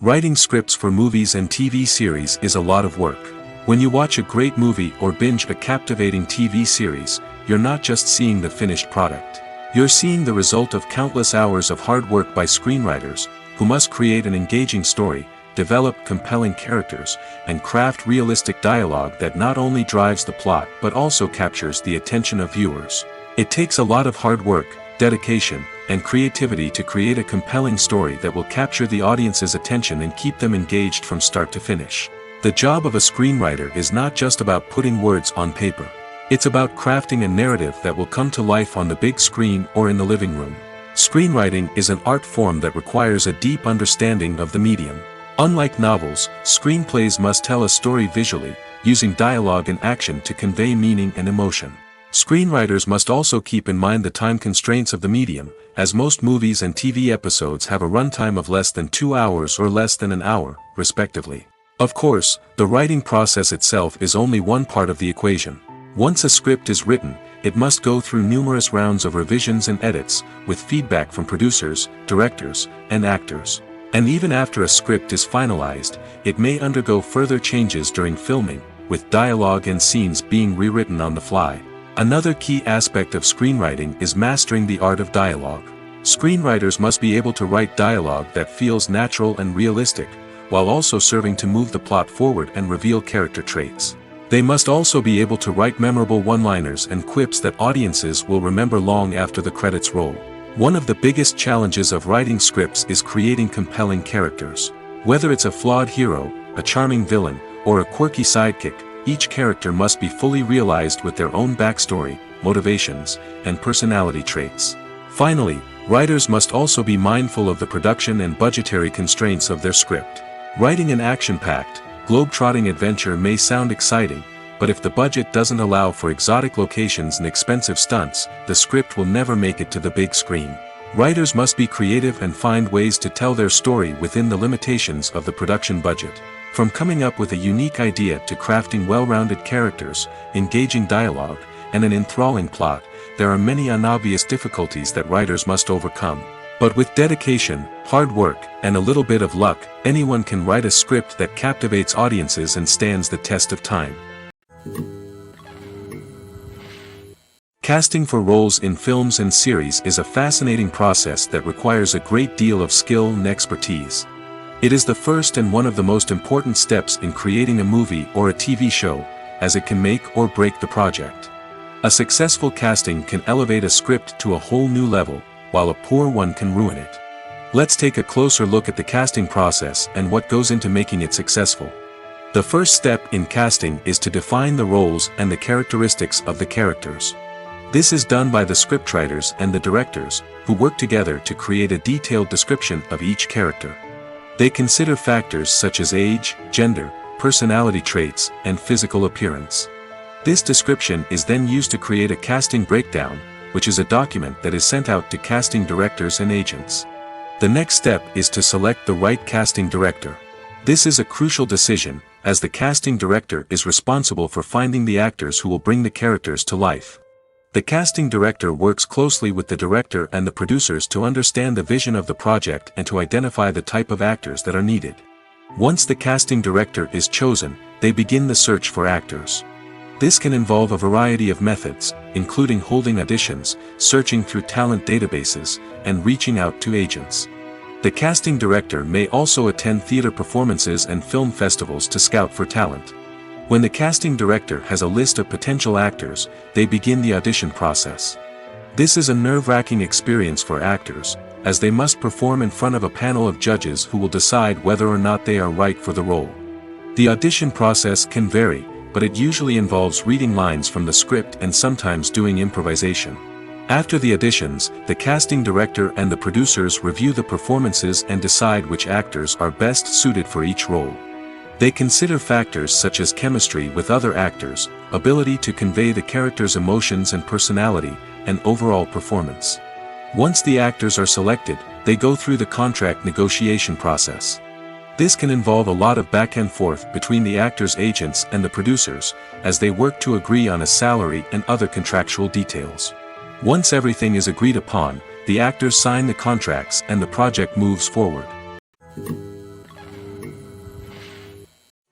Writing scripts for movies and TV series is a lot of work. When you watch a great movie or binge a captivating TV series, you're not just seeing the finished product. You're seeing the result of countless hours of hard work by screenwriters, who must create an engaging story, develop compelling characters, and craft realistic dialogue that not only drives the plot but also captures the attention of viewers. It takes a lot of hard work, dedication, and creativity to create a compelling story that will capture the audience's attention and keep them engaged from start to finish. The job of a screenwriter is not just about putting words on paper. It's about crafting a narrative that will come to life on the big screen or in the living room. Screenwriting is an art form that requires a deep understanding of the medium. Unlike novels, screenplays must tell a story visually, using dialogue and action to convey meaning and emotion. Screenwriters must also keep in mind the time constraints of the medium, as most movies and TV episodes have a runtime of less than 2 hours or less than an hour, respectively. Of course, the writing process itself is only one part of the equation. Once a script is written, it must go through numerous rounds of revisions and edits, with feedback from producers, directors, and actors. And even after a script is finalized, it may undergo further changes during filming, with dialogue and scenes being rewritten on the fly. Another key aspect of screenwriting is mastering the art of dialogue. Screenwriters must be able to write dialogue that feels natural and realistic, while also serving to move the plot forward and reveal character traits. They must also be able to write memorable one-liners and quips that audiences will remember long after the credits roll. One of the biggest challenges of writing scripts is creating compelling characters. Whether it's a flawed hero, a charming villain, or a quirky sidekick, each character must be fully realized with their own backstory, motivations, and personality traits. Finally, writers must also be mindful of the production and budgetary constraints of their script. Writing an action-packed, globe-trotting adventure may sound exciting, but if the budget doesn't allow for exotic locations and expensive stunts, the script will never make it to the big screen. Writers must be creative and find ways to tell their story within the limitations of the production budget. From coming up with a unique idea to crafting well-rounded characters, engaging dialogue, and an enthralling plot, there are many unobvious difficulties that writers must overcome. But with dedication, hard work, and a little bit of luck, anyone can write a script that captivates audiences and stands the test of time. Casting for roles in films and series is a fascinating process that requires a great deal of skill and expertise. It is the first and one of the most important steps in creating a movie or a TV show, as it can make or break the project. A successful casting can elevate a script to a whole new level, while a poor one can ruin it. Let's take a closer look at the casting process and what goes into making it successful. The first step in casting is to define the roles and the characteristics of the characters. This is done by the scriptwriters and the directors, who work together to create a detailed description of each character. They consider factors such as age, gender, personality traits, and physical appearance. This description is then used to create a casting breakdown, which is a document that is sent out to casting directors and agents. The next step is to select the right casting director. This is a crucial decision, as the casting director is responsible for finding the actors who will bring the characters to life. The casting director works closely with the director and the producers to understand the vision of the project and to identify the type of actors that are needed. Once the casting director is chosen, they begin the search for actors. This can involve a variety of methods, including holding auditions, searching through talent databases, and reaching out to agents. The casting director may also attend theater performances and film festivals to scout for talent. When the casting director has a list of potential actors, they begin the audition process. This is a nerve-wracking experience for actors, as they must perform in front of a panel of judges who will decide whether or not they are right for the role. The audition process can vary, but it usually involves reading lines from the script and sometimes doing improvisation. After the auditions, the casting director and the producers review the performances and decide which actors are best suited for each role. They consider factors such as chemistry with other actors, ability to convey the character's emotions and personality, and overall performance. Once the actors are selected, they go through the contract negotiation process. This can involve a lot of back and forth between the actors' agents and the producers, as they work to agree on a salary and other contractual details. Once everything is agreed upon, the actors sign the contracts and the project moves forward.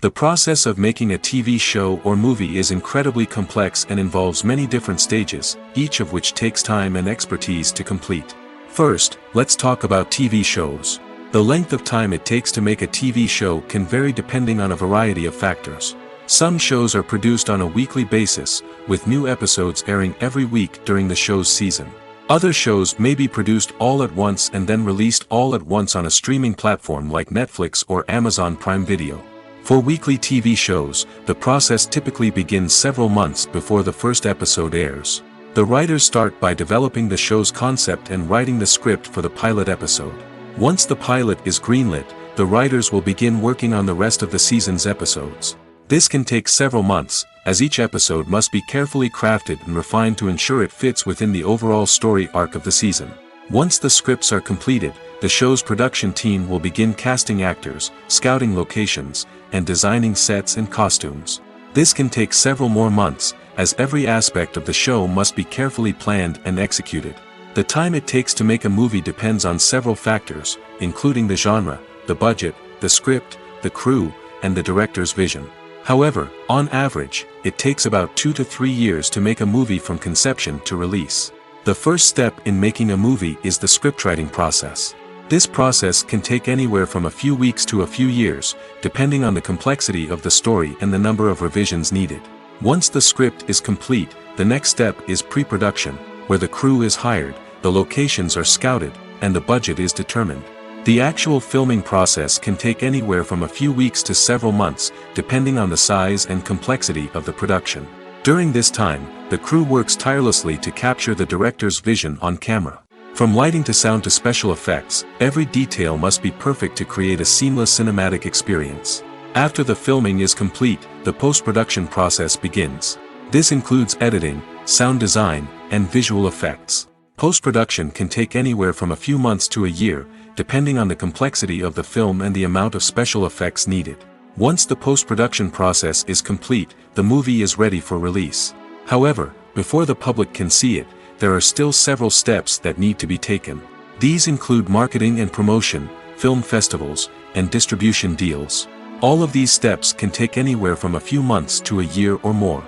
The process of making a TV show or movie is incredibly complex and involves many different stages, each of which takes time and expertise to complete. First, let's talk about TV shows. The length of time it takes to make a TV show can vary depending on a variety of factors. Some shows are produced on a weekly basis, with new episodes airing every week during the show's season. Other shows may be produced all at once and then released all at once on a streaming platform like Netflix or Amazon Prime Video. For weekly TV shows, the process typically begins several months before the first episode airs. The writers start by developing the show's concept and writing the script for the pilot episode. Once the pilot is greenlit, the writers will begin working on the rest of the season's episodes. This can take several months, as each episode must be carefully crafted and refined to ensure it fits within the overall story arc of the season. Once the scripts are completed, the show's production team will begin casting actors, scouting locations, and designing sets and costumes. This can take several more months, as every aspect of the show must be carefully planned and executed. The time it takes to make a movie depends on several factors, including the genre, the budget, the script, the crew, and the director's vision. However, on average, it takes about 2 to 3 years to make a movie from conception to release. The first step in making a movie is the scriptwriting process. This process can take anywhere from a few weeks to a few years, depending on the complexity of the story and the number of revisions needed. Once the script is complete, the next step is pre-production, where the crew is hired, the locations are scouted, and the budget is determined. The actual filming process can take anywhere from a few weeks to several months, depending on the size and complexity of the production. During this time, the crew works tirelessly to capture the director's vision on camera. From lighting to sound to special effects, every detail must be perfect to create a seamless cinematic experience. After the filming is complete, the post-production process begins. This includes editing, sound design, and visual effects. Post-production can take anywhere from a few months to a year, depending on the complexity of the film and the amount of special effects needed. Once the post-production process is complete, the movie is ready for release. However, before the public can see it, there are still several steps that need to be taken. These include marketing and promotion, film festivals, and distribution deals. All of these steps can take anywhere from a few months to a year or more.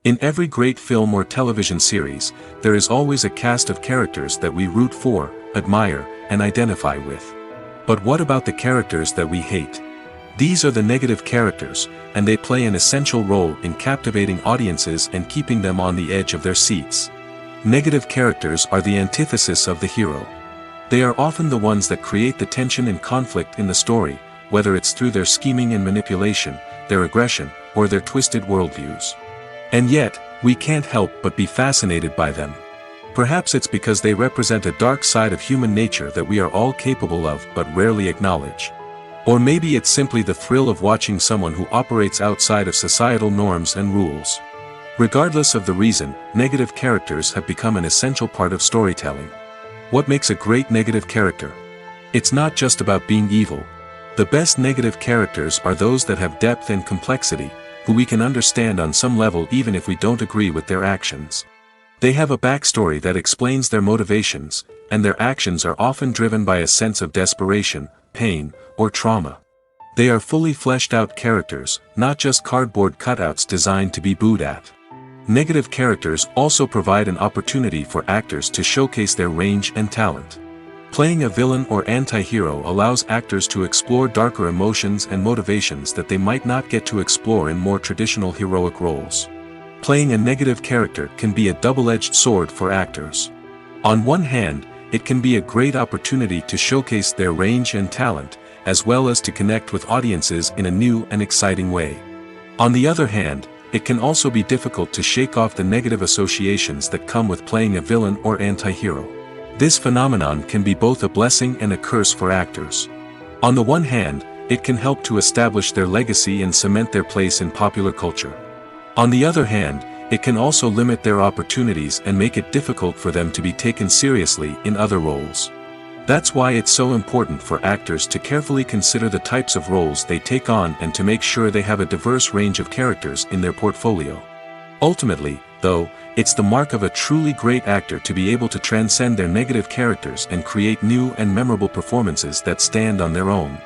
In every great film or television series, there is always a cast of characters that we root for, admire, and identify with. But what about the characters that we hate? These are the negative characters, and they play an essential role in captivating audiences and keeping them on the edge of their seats. Negative characters are the antithesis of the hero. They are often the ones that create the tension and conflict in the story, whether it's through their scheming and manipulation, their aggression, or their twisted worldviews. And yet, we can't help but be fascinated by them. Perhaps it's because they represent a dark side of human nature that we are all capable of but rarely acknowledge. Or maybe it's simply the thrill of watching someone who operates outside of societal norms and rules. Regardless of the reason, negative characters have become an essential part of storytelling. What makes a great negative character? It's not just about being evil. The best negative characters are those that have depth and complexity, who we can understand on some level even if we don't agree with their actions. They have a backstory that explains their motivations, and their actions are often driven by a sense of desperation, pain, or trauma. They are fully fleshed out characters, not just cardboard cutouts designed to be booed at. Negative characters also provide an opportunity for actors to showcase their range and talent. Playing a villain or anti-hero allows actors to explore darker emotions and motivations that they might not get to explore in more traditional heroic roles. Playing a negative character can be a double-edged sword for actors. On one hand, it can be a great opportunity to showcase their range and talent, as well as to connect with audiences in a new and exciting way. On the other hand, it can also be difficult to shake off the negative associations that come with playing a villain or anti-hero. This phenomenon can be both a blessing and a curse for actors. On the one hand, it can help to establish their legacy and cement their place in popular culture. On the other hand, it can also limit their opportunities and make it difficult for them to be taken seriously in other roles. That's why it's so important for actors to carefully consider the types of roles they take on and to make sure they have a diverse range of characters in their portfolio. Ultimately, though, it's the mark of a truly great actor to be able to transcend their negative characters and create new and memorable performances that stand on their own.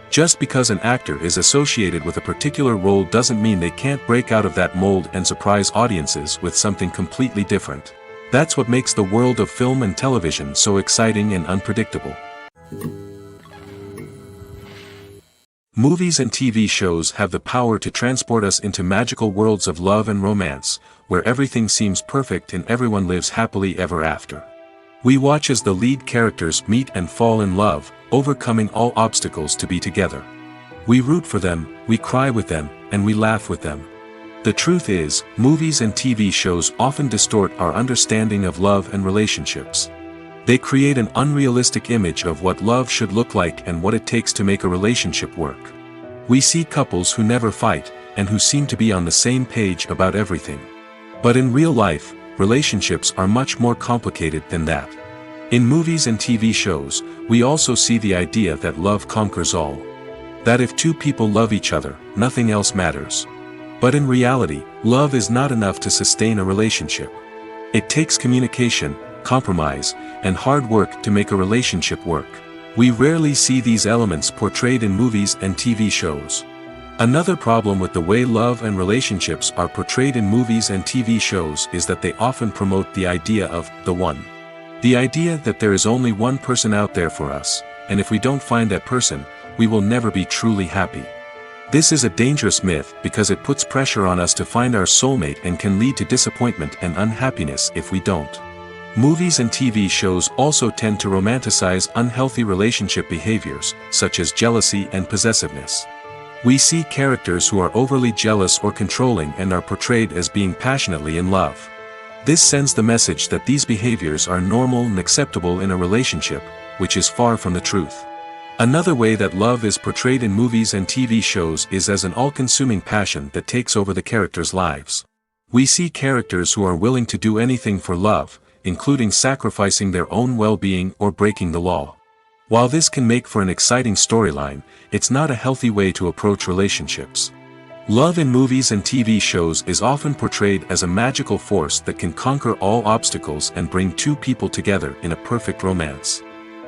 Just because an actor is associated with a particular role doesn't mean they can't break out of that mold and surprise audiences with something completely different. That's what makes the world of film and television so exciting and unpredictable. Movies and TV shows have the power to transport us into magical worlds of love and romance, where everything seems perfect and everyone lives happily ever after. We watch as the lead characters meet and fall in love, overcoming all obstacles to be together. We root for them, we cry with them, and we laugh with them. The truth is, movies and TV shows often distort our understanding of love and relationships. They create an unrealistic image of what love should look like and what it takes to make a relationship work. We see couples who never fight, and who seem to be on the same page about everything. But in real life, relationships are much more complicated than that. In movies and TV shows, we also see the idea that love conquers all. That if two people love each other, nothing else matters. But in reality, love is not enough to sustain a relationship. It takes communication, compromise, and hard work to make a relationship work. We rarely see these elements portrayed in movies and TV shows. Another problem with the way love and relationships are portrayed in movies and TV shows is that they often promote the idea of the one. The idea that there is only one person out there for us, and if we don't find that person, we will never be truly happy. This is a dangerous myth because it puts pressure on us to find our soulmate and can lead to disappointment and unhappiness if we don't. Movies and TV shows also tend to romanticize unhealthy relationship behaviors, such as jealousy and possessiveness. We see characters who are overly jealous or controlling and are portrayed as being passionately in love. This sends the message that these behaviors are normal and acceptable in a relationship, which is far from the truth. Another way that love is portrayed in movies and TV shows is as an all-consuming passion that takes over the characters' lives. We see characters who are willing to do anything for love, including sacrificing their own well-being or breaking the law. While this can make for an exciting storyline, it's not a healthy way to approach relationships. Love in movies and TV shows is often portrayed as a magical force that can conquer all obstacles and bring two people together in a perfect romance.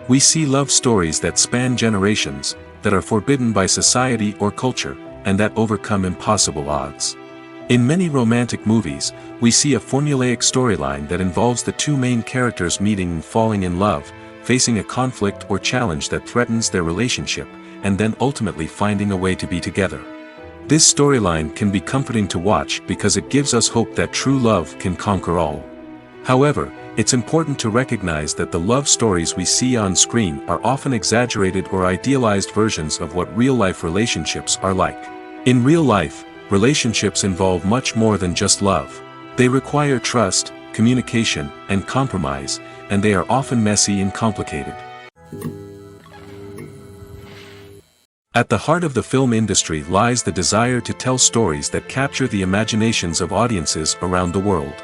We see love stories that span generations, that are forbidden by society or culture, and that overcome impossible odds. In many romantic movies, we see a formulaic storyline that involves the two main characters meeting and falling in love, facing a conflict or challenge that threatens their relationship, and then ultimately finding a way to be together. This storyline can be comforting to watch because it gives us hope that true love can conquer all. However, it's important to recognize that the love stories we see on screen are often exaggerated or idealized versions of what real-life relationships are like. In real life, relationships involve much more than just love. They require trust, communication, and compromise, and they are often messy and complicated. At the heart of the film industry lies the desire to tell stories that capture the imaginations of audiences around the world.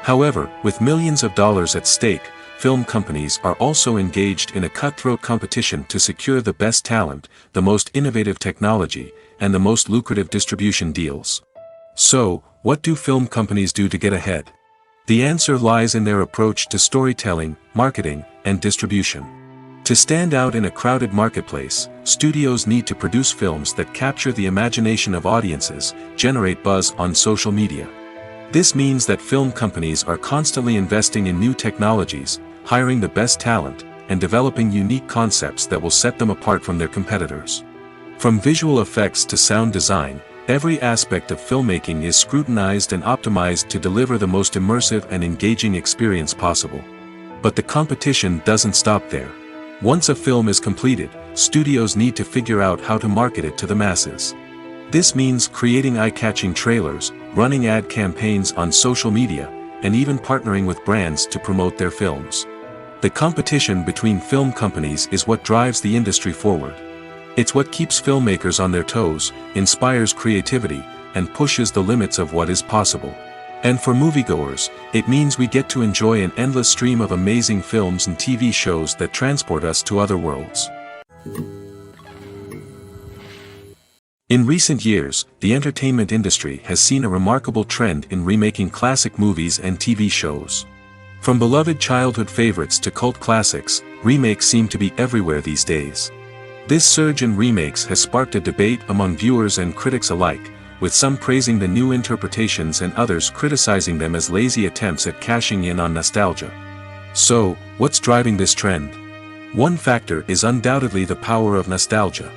However, with millions of dollars at stake, film companies are also engaged in a cutthroat competition to secure the best talent, the most innovative technology, and the most lucrative distribution deals. So, what do film companies do to get ahead? The answer lies in their approach to storytelling, marketing, and distribution. To stand out in a crowded marketplace, studios need to produce films that capture the imagination of audiences, generate buzz on social media. This means that film companies are constantly investing in new technologies, hiring the best talent, and developing unique concepts that will set them apart from their competitors. From visual effects to sound design, every aspect of filmmaking is scrutinized and optimized to deliver the most immersive and engaging experience possible. But the competition doesn't stop there. Once a film is completed, studios need to figure out how to market it to the masses. This means creating eye-catching trailers, running ad campaigns on social media, and even partnering with brands to promote their films. The competition between film companies is what drives the industry forward. It's what keeps filmmakers on their toes, inspires creativity, and pushes the limits of what is possible. And for moviegoers, it means we get to enjoy an endless stream of amazing films and TV shows that transport us to other worlds. In recent years, the entertainment industry has seen a remarkable trend in remaking classic movies and TV shows. From beloved childhood favorites to cult classics, remakes seem to be everywhere these days. This surge in remakes has sparked a debate among viewers and critics alike, with some praising the new interpretations and others criticizing them as lazy attempts at cashing in on nostalgia. So, what's driving this trend? One factor is undoubtedly the power of nostalgia.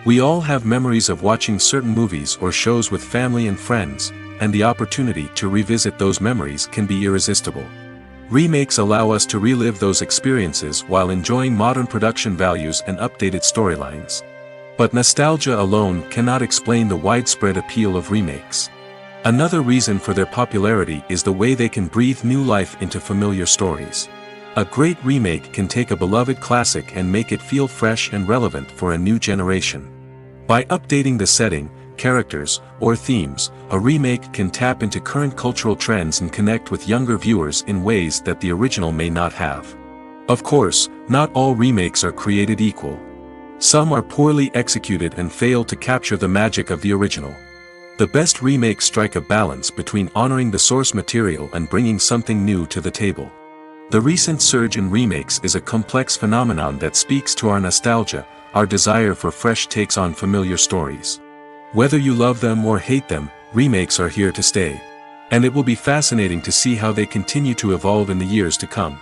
We all have memories of watching certain movies or shows with family and friends, and the opportunity to revisit those memories can be irresistible. Remakes allow us to relive those experiences while enjoying modern production values and updated storylines. But nostalgia alone cannot explain the widespread appeal of remakes. Another reason for their popularity is the way they can breathe new life into familiar stories. A great remake can take a beloved classic and make it feel fresh and relevant for a new generation. By updating the setting, characters, or themes, a remake can tap into current cultural trends and connect with younger viewers in ways that the original may not have. Of course, not all remakes are created equal. Some are poorly executed and fail to capture the magic of the original. The best remakes strike a balance between honoring the source material and bringing something new to the table. The recent surge in remakes is a complex phenomenon that speaks to our nostalgia, our desire for fresh takes on familiar stories. Whether you love them or hate them, remakes are here to stay. And it will be fascinating to see how they continue to evolve in the years to come.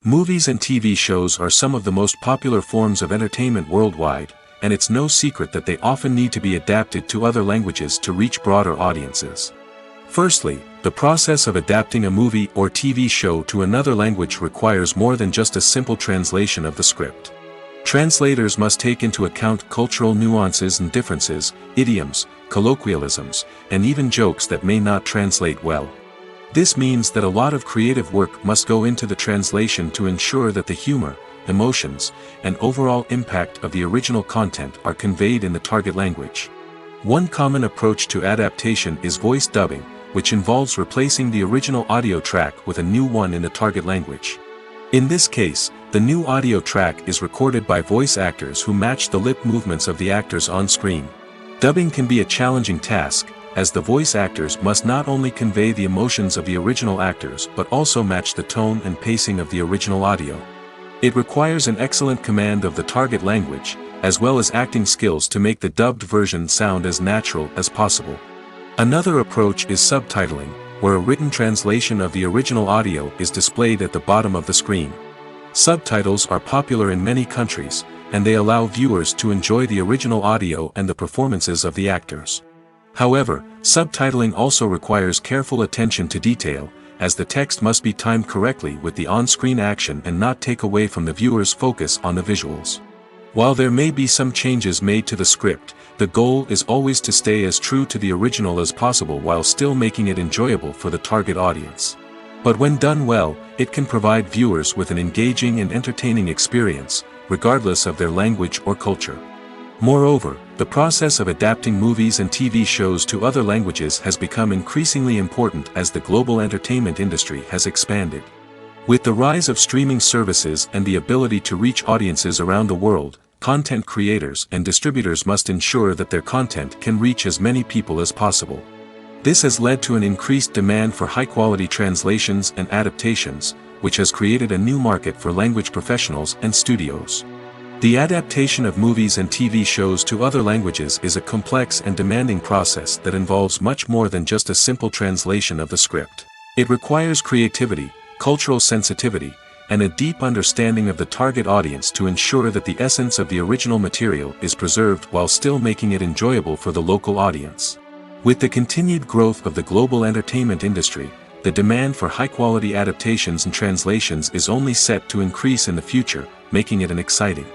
Movies and TV shows are some of the most popular forms of entertainment worldwide, and it's no secret that they often need to be adapted to other languages to reach broader audiences. Firstly, the process of adapting a movie or TV show to another language requires more than just a simple translation of the script. Translators must take into account cultural nuances and differences, idioms, colloquialisms, and even jokes that may not translate well. This means that a lot of creative work must go into the translation to ensure that the humor, emotions, and overall impact of the original content are conveyed in the target language. One common approach to adaptation is voice dubbing, which involves replacing the original audio track with a new one in the target language. In this case, the new audio track is recorded by voice actors who match the lip movements of the actors on screen. Dubbing can be a challenging task, as the voice actors must not only convey the emotions of the original actors but also match the tone and pacing of the original audio. It requires an excellent command of the target language, as well as acting skills to make the dubbed version sound as natural as possible. Another approach is subtitling, where a written translation of the original audio is displayed at the bottom of the screen. Subtitles are popular in many countries, and they allow viewers to enjoy the original audio and the performances of the actors. However, subtitling also requires careful attention to detail, as the text must be timed correctly with the on-screen action and not take away from the viewer's focus on the visuals. While there may be some changes made to the script, the goal is always to stay as true to the original as possible while still making it enjoyable for the target audience. But when done well, it can provide viewers with an engaging and entertaining experience, regardless of their language or culture. Moreover, the process of adapting movies and TV shows to other languages has become increasingly important as the global entertainment industry has expanded. With the rise of streaming services and the ability to reach audiences around the world, content creators and distributors must ensure that their content can reach as many people as possible. This has led to an increased demand for high-quality translations and adaptations, which has created a new market for language professionals and studios. The adaptation of movies and TV shows to other languages is a complex and demanding process that involves much more than just a simple translation of the script. It requires creativity, cultural sensitivity, and a deep understanding of the target audience to ensure that the essence of the original material is preserved while still making it enjoyable for the local audience. With the continued growth of the global entertainment industry, the demand for high-quality adaptations and translations is only set to increase in the future, making it an exciting